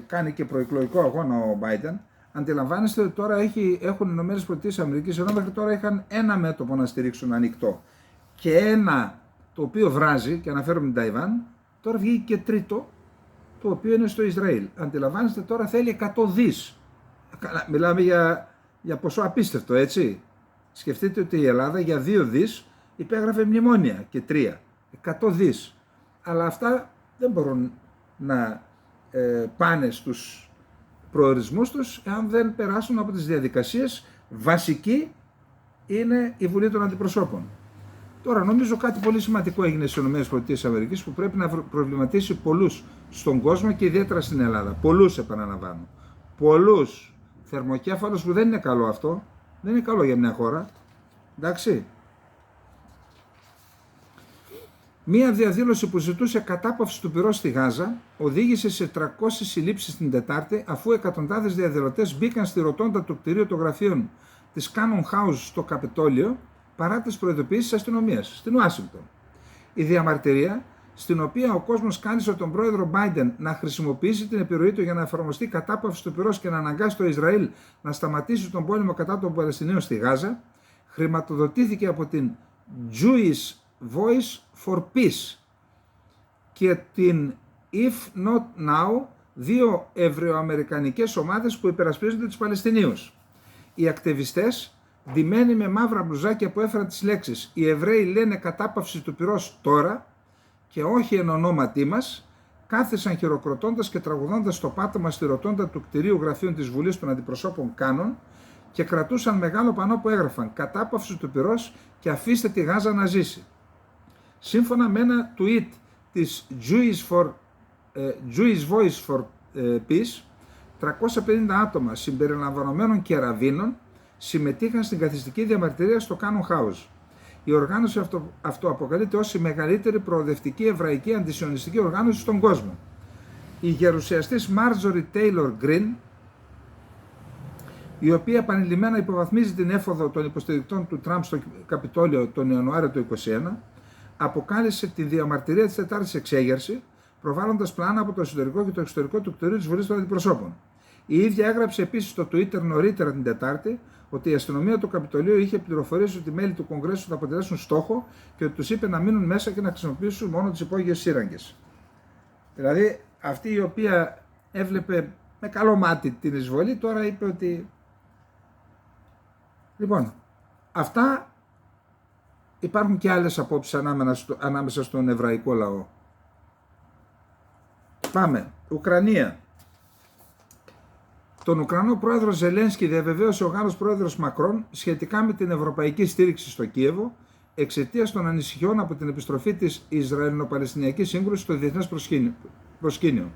κάνει και προεκλογικό αγώνα ο Biden. Αντιλαμβάνεστε ότι τώρα έχουν οι Ηνωμένες Πολιτείες Αμερικής, ενώ μέχρι τώρα είχαν ένα μέτωπο να στηρίξουν ανοιχτό και ένα το οποίο βράζει, και αναφέρομαι την Ταϊβάν, τώρα βγήκε και τρίτο, το οποίο είναι στο Ισραήλ. Αντιλαμβάνεστε, τώρα θέλει 100 δις. Μιλάμε για ποσό απίστευτο, έτσι. Σκεφτείτε ότι η Ελλάδα για 2 δις υπέγραφε μνημόνια και 3. 100 δις. Αλλά αυτά δεν μπορούν να πάνε στους προορισμούς τους αν δεν περάσουν από τις διαδικασίες. Βασική είναι η Βουλή των Αντιπροσώπων. Τώρα νομίζω κάτι πολύ σημαντικό έγινε στις ΗΠΑ που πρέπει να προβληματίσει πολλούς στον κόσμο και ιδιαίτερα στην Ελλάδα. Πολλούς, επαναλαμβάνω. Πολλούς θερμοκέφαλους, που δεν είναι καλό αυτό. Δεν είναι καλό για μια χώρα. Εντάξει. Μία διαδήλωση που ζητούσε κατάπαυση του πυρός στη Γάζα οδήγησε σε 300 συλλήψεις την Τετάρτη, αφού εκατοντάδες διαδηλωτές μπήκαν στη ροτόντα του κτηρίου των γραφείων της Cannon House στο Καπιτόλιο παρά τις προειδοποιήσεις της αστυνομίας στην Ουάσιγκτον. Η διαμαρτυρία, στην οποία ο κόσμος κάλεσε τον πρόεδρο Biden να χρησιμοποιήσει την επιρροή του για να εφαρμοστεί κατάπαυση του πυρός και να αναγκάσει το Ισραήλ να σταματήσει τον πόλεμο κατά των Παλαιστινίων στη Γάζα, χρηματοδοτήθηκε από την Jewish Voice for Peace και την If Not Now, δύο εβραιοαμερικανικές ομάδες που υπερασπίζονται τους Παλαιστινίους. Οι ακτιβιστές, ντυμένοι με μαύρα μπλουζάκια που έφεραν τις λέξεις «Οι Εβραίοι λένε κατάπαυση του πυρός τώρα» και «Όχι εν ονόματί μας», κάθισαν χειροκροτώντας και τραγουδώντας στο πάτωμα στη ροτόντα του κτηρίου γραφείων της Βουλής των Αντιπροσώπων Κάνων και κρατούσαν μεγάλο πανό που έγραφαν «Κατάπαυση του πυρός και αφήστε τη Γάζα να ζήσει». Σύμφωνα με ένα tweet της Jewish Voice for Peace, 350 άτομα συμπεριλαμβανομένων και ραβίνων συμμετείχαν στην καθιστική διαμαρτυρία στο Cannon House. Η οργάνωση αυτοαποκαλείται ως η μεγαλύτερη προοδευτική εβραϊκή αντισιωνιστική οργάνωση στον κόσμο. Η γερουσιαστής Marjorie Taylor Greene, η οποία επανειλημμένα υποβαθμίζει την έφοδο των υποστηρικτών του Τραμπ στο Καπιτόλιο τον Ιανουάριο του 2021, αποκάλυψε τη διαμαρτυρία της Τετάρτης εξέγερση, προβάλλοντας πλάνα από το εσωτερικό και το εξωτερικό του κτηρίου της Βουλής των Αντιπροσώπων. Η ίδια έγραψε επίσης στο Twitter νωρίτερα την Τετάρτη ότι η αστυνομία του Καπιτολίου είχε πληροφορήσει ότι οι μέλη του Κογκρέσου θα αποτελέσουν στόχο και ότι τους είπε να μείνουν μέσα και να χρησιμοποιήσουν μόνο τις υπόγειες σύραγγες. Δηλαδή, αυτή η οποία έβλεπε με καλό μάτι την εισβολή, τώρα είπε ότι. Λοιπόν, αυτά υπάρχουν και άλλες απόψεις ανάμεσα στον εβραϊκό λαό. Πάμε. Ουκρανία. Τον Ουκρανό πρόεδρο Ζελένσκι διαβεβαίωσε ο Γάλλος πρόεδρος Μακρόν σχετικά με την ευρωπαϊκή στήριξη στο Κίεβο εξαιτίας των ανησυχιών από την επιστροφή της Ισραηλινο-Παλαιστινιακής σύγκρουσης στο διεθνές προσκήνιο.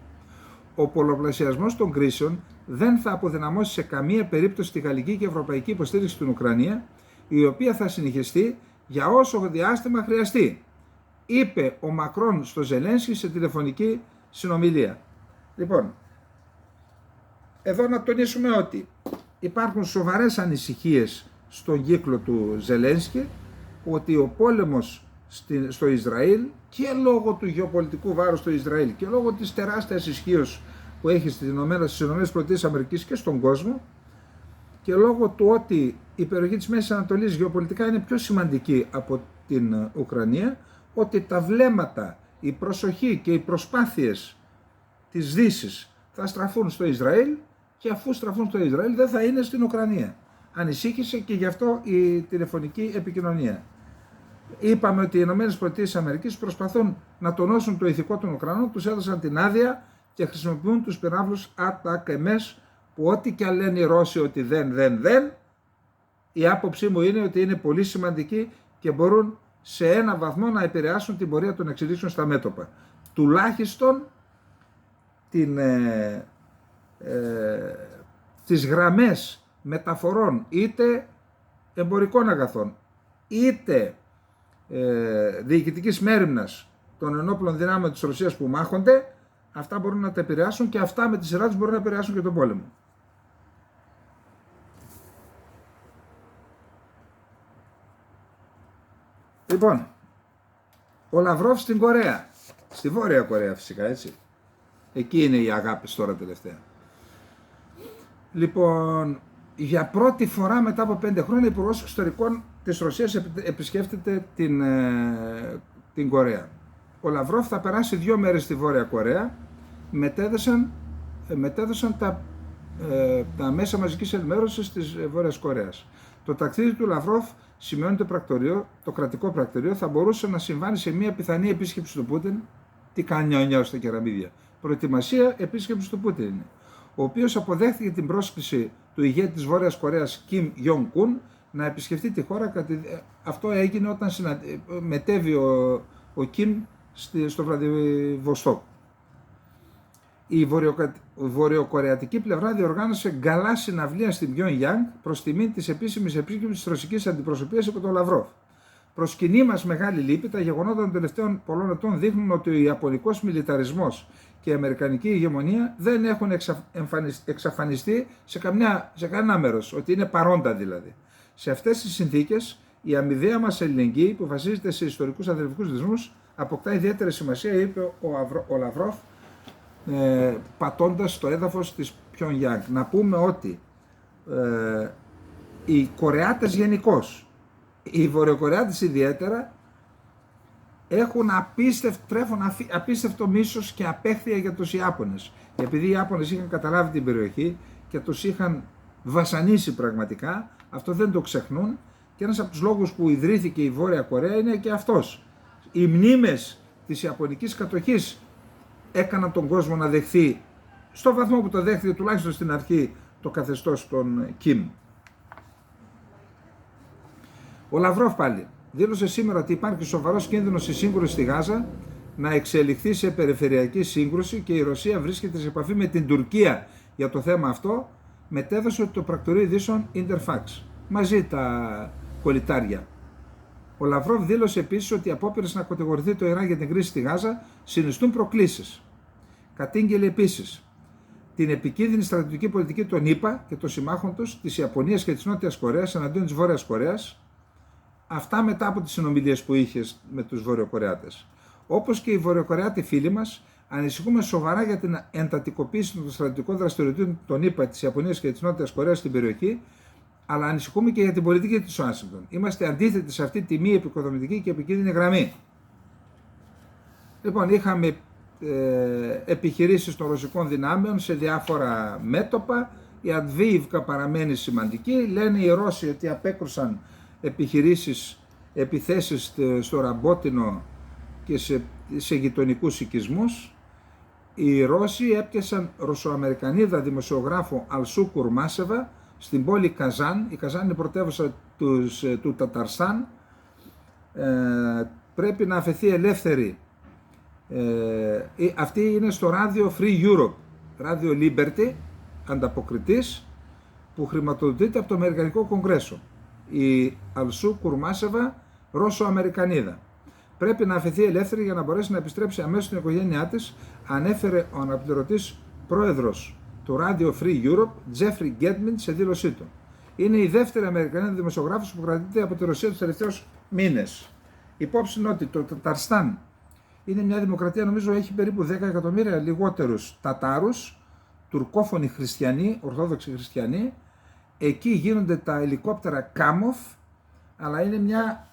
Ο πολλαπλασιασμός των κρίσεων δεν θα αποδυναμώσει σε καμία περίπτωση τη γαλλική και ευρωπαϊκή υποστήριξη στην Ουκρανία, η οποία θα συνεχιστεί για όσο διάστημα χρειαστεί, είπε ο Μακρόν στο Ζελένσκι σε τηλεφωνική συνομιλία. Λοιπόν, εδώ να τονίσουμε ότι υπάρχουν σοβαρές ανησυχίες στον κύκλο του Ζελένσκι ότι ο πόλεμος στο Ισραήλ και λόγω του γεωπολιτικού βάρους στο Ισραήλ και λόγω της τεράστιας ισχύως που έχει στις ΗΠΑ και στον κόσμο και λόγω του ότι η περιοχή της Μέσης Ανατολής γεωπολιτικά είναι πιο σημαντική από την Ουκρανία, ότι τα βλέμματα, η προσοχή και οι προσπάθειες της Δύσης θα στραφούν στο Ισραήλ και αφού στραφούν στο Ισραήλ δεν θα είναι στην Ουκρανία. Ανησύχησε και γι' αυτό η τηλεφωνική επικοινωνία. Είπαμε ότι οι ΗΠΑ προσπαθούν να τονώσουν το ηθικό των Ουκρανών, τους έδωσαν την άδεια και χρησιμοποιούν τους πυράβλους ATACMS που ό,τι και αν λένε οι Ρώσοι ότι δεν, η άποψή μου είναι ότι είναι πολύ σημαντικοί και μπορούν σε ένα βαθμό να επηρεάσουν την πορεία των εξελίξεων στα μέτωπα. Τουλάχιστον τις γραμμές μεταφορών είτε εμπορικών αγαθών είτε διοικητικής μέριμνας των ενόπλων δυνάμεων της Ρωσίας που μάχονται, αυτά μπορούν να τα επηρεάσουν και αυτά με τη σειρά τους μπορούν να επηρεάσουν και τον πόλεμο. Λοιπόν, ο Λαυρόφ στην Κορέα, στη Βόρεια Κορέα φυσικά, έτσι. Εκεί είναι οι αγάπες τώρα τελευταία. Λοιπόν, για πρώτη φορά μετά από 5 χρόνια, ο Υπουργός Εξωτερικών της Ρωσίας επισκέφτεται την Κορέα. Ο Λαυρόφ θα περάσει 2 μέρες στη Βόρεια Κορέα, μετέδωσαν τα μέσα μαζικής ενημέρωσης της Βόρειας Κορέας. Το ταξίδι του Λαυρόφ, σημειώνει το κρατικό πρακτορείο, θα μπορούσε να συμβάνει σε μια πιθανή επίσκεψη του Πούτιν. Τι κάνει ο νιάος στα κεραμίδια. Προετοιμασία επίσκεψη του Πούτιν, ο οποίος αποδέχθηκε την πρόσκληση του ηγέτη της Βόρειας Κορέας Κιμ Γιονγκ Κουν να επισκεφτεί τη χώρα. Αυτό έγινε όταν μετέβη ο Κιμ στο Βλαδιβοστόκ. Η βορειοκορεατική πλευρά διοργάνωσε γκαλά συναυλία στην Πιονγκιάνγκ προς τιμή της επίσημης επίσκεψης της ρωσικής αντιπροσωπείας από τον Λαυρόφ. Προς κοινή μας μεγάλη λύπη, τα γεγονότα των τελευταίων πολλών ετών δείχνουν ότι ο ιαπωνικός μιλιταρισμός και η αμερικανική ηγεμονία δεν έχουν εξαφανιστεί σε κανένα μέρος, ότι είναι παρόντα δηλαδή. Σε αυτές τις συνθήκες, η αμοιβαία μας αλληλεγγύη που βασίζεται σε ιστορικούς αδελφικούς δεσμούς αποκτά ιδιαίτερη σημασία, είπε ο Λαυρόφ, πατώντας στο έδαφος της Πιονγκιάνγκ. Να πούμε ότι οι Κορεάτες γενικώς Οι Βορειοκορεάτες ιδιαίτερα τρέφουν απίστευτο μίσος και απέχθεια για τους Ιάπωνες. Επειδή οι Ιάπωνες είχαν καταλάβει την περιοχή και τους είχαν βασανίσει πραγματικά, αυτό δεν το ξεχνούν, και ένας από τους λόγους που ιδρύθηκε η Βόρεια Κορέα είναι και αυτός. Οι μνήμες της Ιαπωνικής κατοχής έκαναν τον κόσμο να δεχθεί, στο βαθμό που το δέχθηκε τουλάχιστον στην αρχή, το καθεστώς των Κιμ. Ο Λαυρόφ πάλι δήλωσε σήμερα ότι υπάρχει σοβαρός κίνδυνος η σύγκρουση στη Γάζα να εξελιχθεί σε περιφερειακή σύγκρουση και η Ρωσία βρίσκεται σε επαφή με την Τουρκία για το θέμα αυτό, μετέδωσε το πρακτορείο ειδήσεων Interfax. Μαζί τα κολλητάρια. Ο Λαυρόφ δήλωσε επίσης ότι οι απόπειρες να κατηγορηθεί το Ιράν για την κρίση στη Γάζα συνιστούν προκλήσεις. Κατήγγειλε επίσης την επικίνδυνη στρατιωτική πολιτική των ΗΠΑ και των συμμάχων τους, της Ιαπωνίας και της Νότιας Κορέας εναντίον της Βόρειας Κορέας. Αυτά μετά από τις συνομιλίες που είχε με τους Βορειοκορεάτες. Όπως και οι Βορειοκορεάτοι φίλοι μας, ανησυχούμε σοβαρά για την εντατικοποίηση των στρατιωτικών δραστηριοτήτων των ΗΠΑ, της Ιαπωνίας και της Νότιας Κορέας στην περιοχή, αλλά ανησυχούμε και για την πολιτική της Ουάσιγκτον. Είμαστε αντίθετοι σε αυτή τη μη επικοδομητική και επικίνδυνη γραμμή. Λοιπόν, είχαμε επιχειρήσεις των ρωσικών δυνάμεων σε διάφορα μέτωπα. Η Αντβίιβκα παραμένει σημαντική. Λένε οι Ρώσοι ότι απέκρουσαν επιθέσεις στο Ραμπότινο και σε γειτονικούς οικισμούς. Οι Ρώσοι έπιασαν Ρωσοαμερικανίδα δημοσιογράφο Αλσού Κουρμάσεβα στην πόλη Καζάν. Η Καζάν είναι πρωτεύουσα του Ταταρστάν. Πρέπει να αφαιθεί ελεύθερη. Αυτή είναι στο ράδιο Free Europe, ράδιο Liberty, ανταποκριτής, που χρηματοδοτείται από το Αμερικανικό Κογκρέσο. Η Αλσού Κουρμάσεβα, Ρώσο-Αμερικανίδα. Πρέπει να αφαιθεί ελεύθερη για να μπορέσει να επιστρέψει αμέσως στην οικογένειά της, ανέφερε ο αναπληρωτής πρόεδρος του Radio Free Europe, Jeffrey Gedmin, σε δήλωσή του. Είναι η δεύτερη Αμερικανίδα δημοσιογράφος που κρατείται από τη Ρωσία τους τελευταίους μήνες. Υπόψη είναι ότι το Ταταρστάν είναι μια δημοκρατία, νομίζω έχει περίπου 10 εκατομμύρια λιγότερους Τατάρους, τουρκόφωνοι χριστιανοί, ορθόδοξοι χριστιανοί. Εκεί γίνονται τα ελικόπτερα Κάμοφ, αλλά είναι μια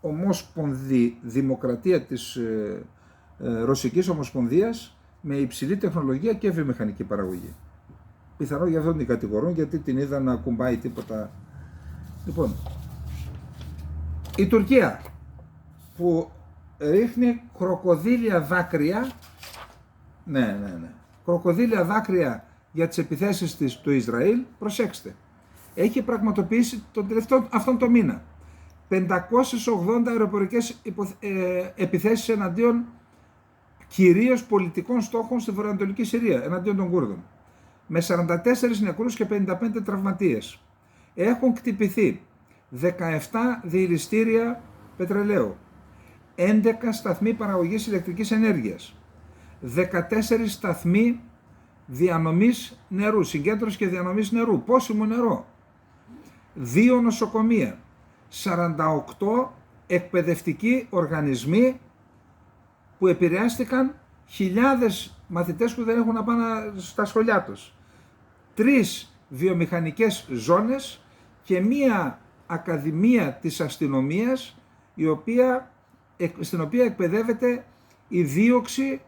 ομόσπονδη δημοκρατία της Ρωσικής Ομοσπονδίας με υψηλή τεχνολογία και βιομηχανική παραγωγή. Πιθανό για αυτό την κατηγορούν, γιατί την είδα να κουμπάει τίποτα. Λοιπόν, η Τουρκία που ρίχνει κροκοδίλια δάκρυα, κροκοδίλια δάκρυα για τις επιθέσεις της του Ισραήλ, προσέξτε, έχει πραγματοποιήσει τον τελευταίο αυτόν το μήνα 580 αεροπορικές επιθέσεις εναντίον κυρίως πολιτικών στόχων στη βορειοανατολική Συρία, εναντίον των Κούρδων, με 44 νεκρούς και 55 τραυματίες. Έχουν χτυπηθεί 17 διελιστήρια πετρελαίου, 11 σταθμοί παραγωγής ηλεκτρικής ενέργειας, 14 σταθμοί διανομής νερού, συγκέντρωση και διανομής νερού, πόσιμο νερό, 2 νοσοκομεία, 48 εκπαιδευτικοί οργανισμοί που επηρεάστηκαν, χιλιάδες μαθητές που δεν έχουν να πάνε στα σχολιά τους, 3 βιομηχανικές ζώνες και μία ακαδημία της αστυνομίας στην οποία εκπαιδεύεται η δίωξη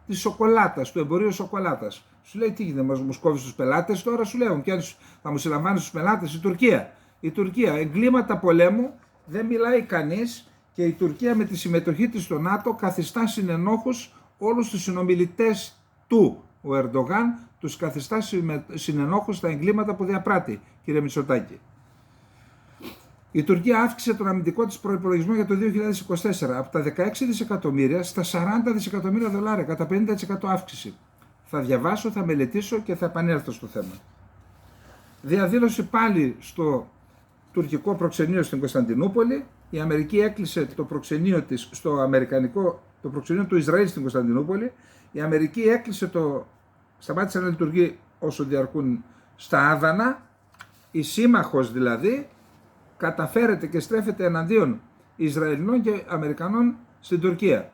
της σοκολάτας, του εμπορίου σοκολάτας. Σου λέει, τι γίνεται, μου κόβεις τους πελάτες τώρα, σου λέω, και θα μου συλλαμβάνεις τους πελάτες? Η Τουρκία, εγκλήματα πολέμου, δεν μιλάει κανείς, και η Τουρκία με τη συμμετοχή της στο ΝΑΤΟ καθιστά συνενόχους όλους τους συνομιλητές του. Ο Ερντογάν τους καθιστά συνενόχους στα εγκλήματα που διαπράττει, κύριε Μητσοτάκη. Η Τουρκία αύξησε τον αμυντικό της προϋπολογισμό για το 2024 από τα 16 δισεκατομμύρια στα 40 δισεκατομμύρια δολάρια, κατά 50% αύξηση. Θα διαβάσω, θα μελετήσω και θα επανέλθω στο θέμα. Διαδήλωση πάλι στο τουρκικό προξενείο στην Κωνσταντινούπολη. Η Αμερική έκλεισε το προξενείο της το προξενείο του Ισραήλ στην Κωνσταντινούπολη. Η Αμερική έκλεισε σταμάτησε να λειτουργεί όσο διαρκούν στα Άδανα. Η σύμμαχος δηλαδή καταφέρεται και στρέφεται εναντίον Ισραηλινών και Αμερικανών στην Τουρκία.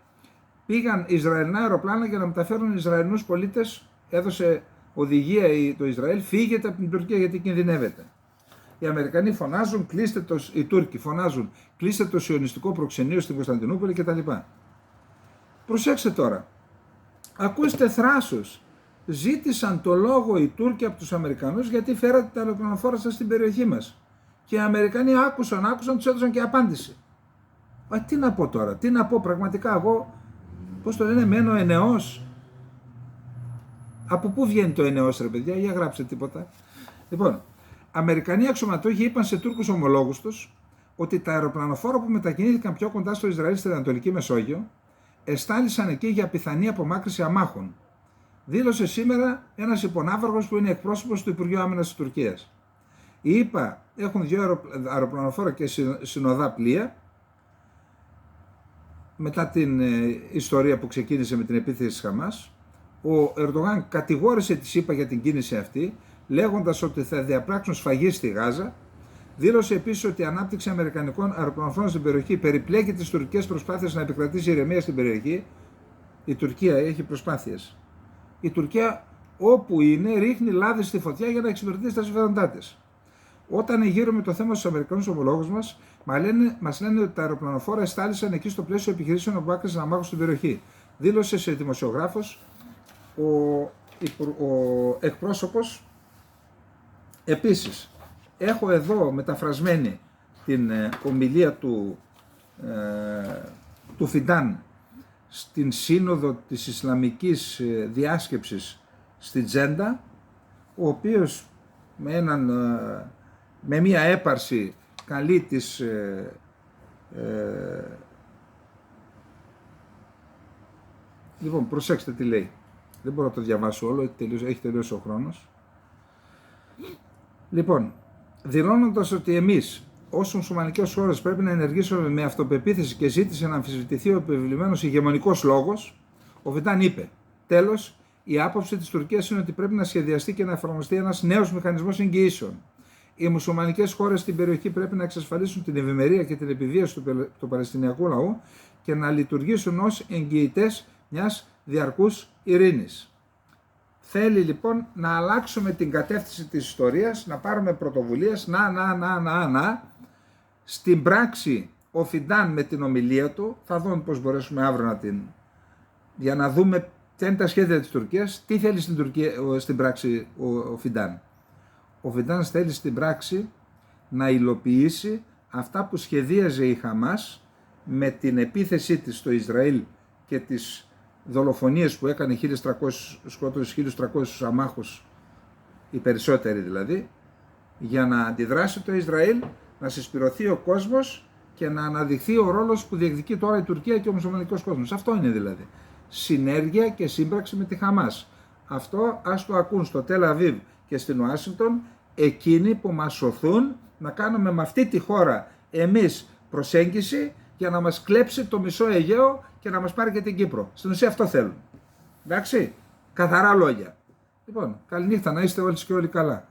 Πήγαν Ισραηλινά αεροπλάνα για να μεταφέρουν Ισραηλινούς πολίτες, έδωσε οδηγία το Ισραήλ, φύγετε από την Τουρκία γιατί κινδυνεύετε. Οι Αμερικανοί φωνάζουν, οι Τούρκοι φωνάζουν, κλείστε το σιωνιστικό προξενείο στην Κωνσταντινούπολη κτλ. Προσέξτε τώρα, ακούστε θράσος. Ζήτησαν το λόγο οι Τούρκοι από τους Αμερικανούς γιατί φέρατε τα αεροπλανοφόρα σας στην περιοχή μας. Και οι Αμερικανοί άκουσαν, τους έδωσαν και απάντηση. Τι να πω τώρα, τι να πω πραγματικά, εγώ, πώς το λένε, μένω ενεός. Από πού βγαίνει το ενεός ρε παιδιά, για γράψτε τίποτα. Λοιπόν, Αμερικανοί αξιωματούχοι είπαν σε Τούρκους ομολόγους τους ότι τα αεροπλανοφόρα που μετακινήθηκαν πιο κοντά στο Ισραήλ στην Ανατολική Μεσόγειο εστάλησαν εκεί για πιθανή απομάκρυνση αμάχων. Δήλωσε σήμερα ένας υποναύαρχος που είναι εκπρόσωπος του Υπουργείου Άμυνας της Τουρκίας. Οι ΗΠΑ έχουν 2 αεροπλανοφόρα και συνοδά πλοία μετά την ιστορία που ξεκίνησε με την επίθεση της Χαμάς. Ο Ερντογάν κατηγόρησε τις ΗΠΑ για την κίνηση αυτή, λέγοντας ότι θα διαπράξουν σφαγή στη Γάζα. Δήλωσε επίσης ότι η ανάπτυξη αμερικανικών αεροπλανοφόρων στην περιοχή περιπλέκει τις τουρκικές προσπάθειες να επικρατήσει ηρεμία στην περιοχή. Η Τουρκία έχει προσπάθειες. Η Τουρκία όπου είναι ρίχνει λάδι στη φωτιά για να εξυπηρετήσει τα συμφέροντά της. Όταν γύρω το θέμα στους Αμερικανούς ομολόγους μας λένε ότι τα αεροπλανοφόρα εστάλησαν εκεί στο πλαίσιο επιχειρήσεων που άκρησαν αμάχους στην περιοχή. Δήλωσε σε δημοσιογράφος ο εκπρόσωπος. Επίσης, έχω εδώ μεταφρασμένη την ομιλία του Φιντάν στην σύνοδο της Ισλαμικής διάσκεψης στη Τζέντα, ο οποίος με μία έπαρση καλεί τις λοιπόν, προσέξτε τι λέει. Δεν μπορώ να το διαβάσω όλο, έχει τελειώσει ο χρόνος. Λοιπόν, δηλώνοντας ότι εμείς ως μουσουλμανικές χώρες πρέπει να ενεργήσουμε με αυτοπεποίθηση και ζήτησε να αμφισβητηθεί ο επιβλημένος ηγεμονικός λόγος, ο Φιντάν είπε: τέλος, η άποψη της Τουρκίας είναι ότι πρέπει να σχεδιαστεί και να εφαρμοστεί ένας νέος μηχανισμός εγγυήσεων. Οι μουσουλμανικές χώρες στην περιοχή πρέπει να εξασφαλίσουν την ευημερία και την επιβίωση του Παλαιστινιακού λαού και να λειτουργήσουν ως εγγυητές μιας διαρκούς ειρήνης. Θέλει λοιπόν να αλλάξουμε την κατεύθυνση της ιστορίας, να πάρουμε πρωτοβουλίες, στην πράξη ο Φιντάν με την ομιλία του, θα δούμε πώς μπορέσουμε αύριο για να δούμε ποια είναι τα σχέδια της Τουρκίας, τι θέλει στην πράξη ο Φιντάν. Ο Φιντάν θέλει στην πράξη να υλοποιήσει αυτά που σχεδίαζε η Χαμάς με την επίθεσή της στο Ισραήλ και τις δολοφονίες που έκανε 1.300 αμάχους, οι περισσότεροι δηλαδή, για να αντιδράσει το Ισραήλ, να συσπηρωθεί ο κόσμος και να αναδειχθεί ο ρόλος που διεκδικεί τώρα η Τουρκία και ο μουσουλμανικός κόσμος. Αυτό είναι δηλαδή. Συνέργεια και σύμπραξη με τη Χαμάς. Αυτό ας το ακούν στο Τελ Αβίβ και στην Ουάσιγκτον εκείνοι που μας σωθούν να κάνουμε με αυτή τη χώρα εμείς προσέγγιση για να μας κλέψει το μισό Αιγαίο και να μας πάρει και την Κύπρο. Στην ουσία αυτό θέλουν. Εντάξει, καθαρά λόγια. Λοιπόν, καληνύχτα, να είστε όλοι και όλοι καλά.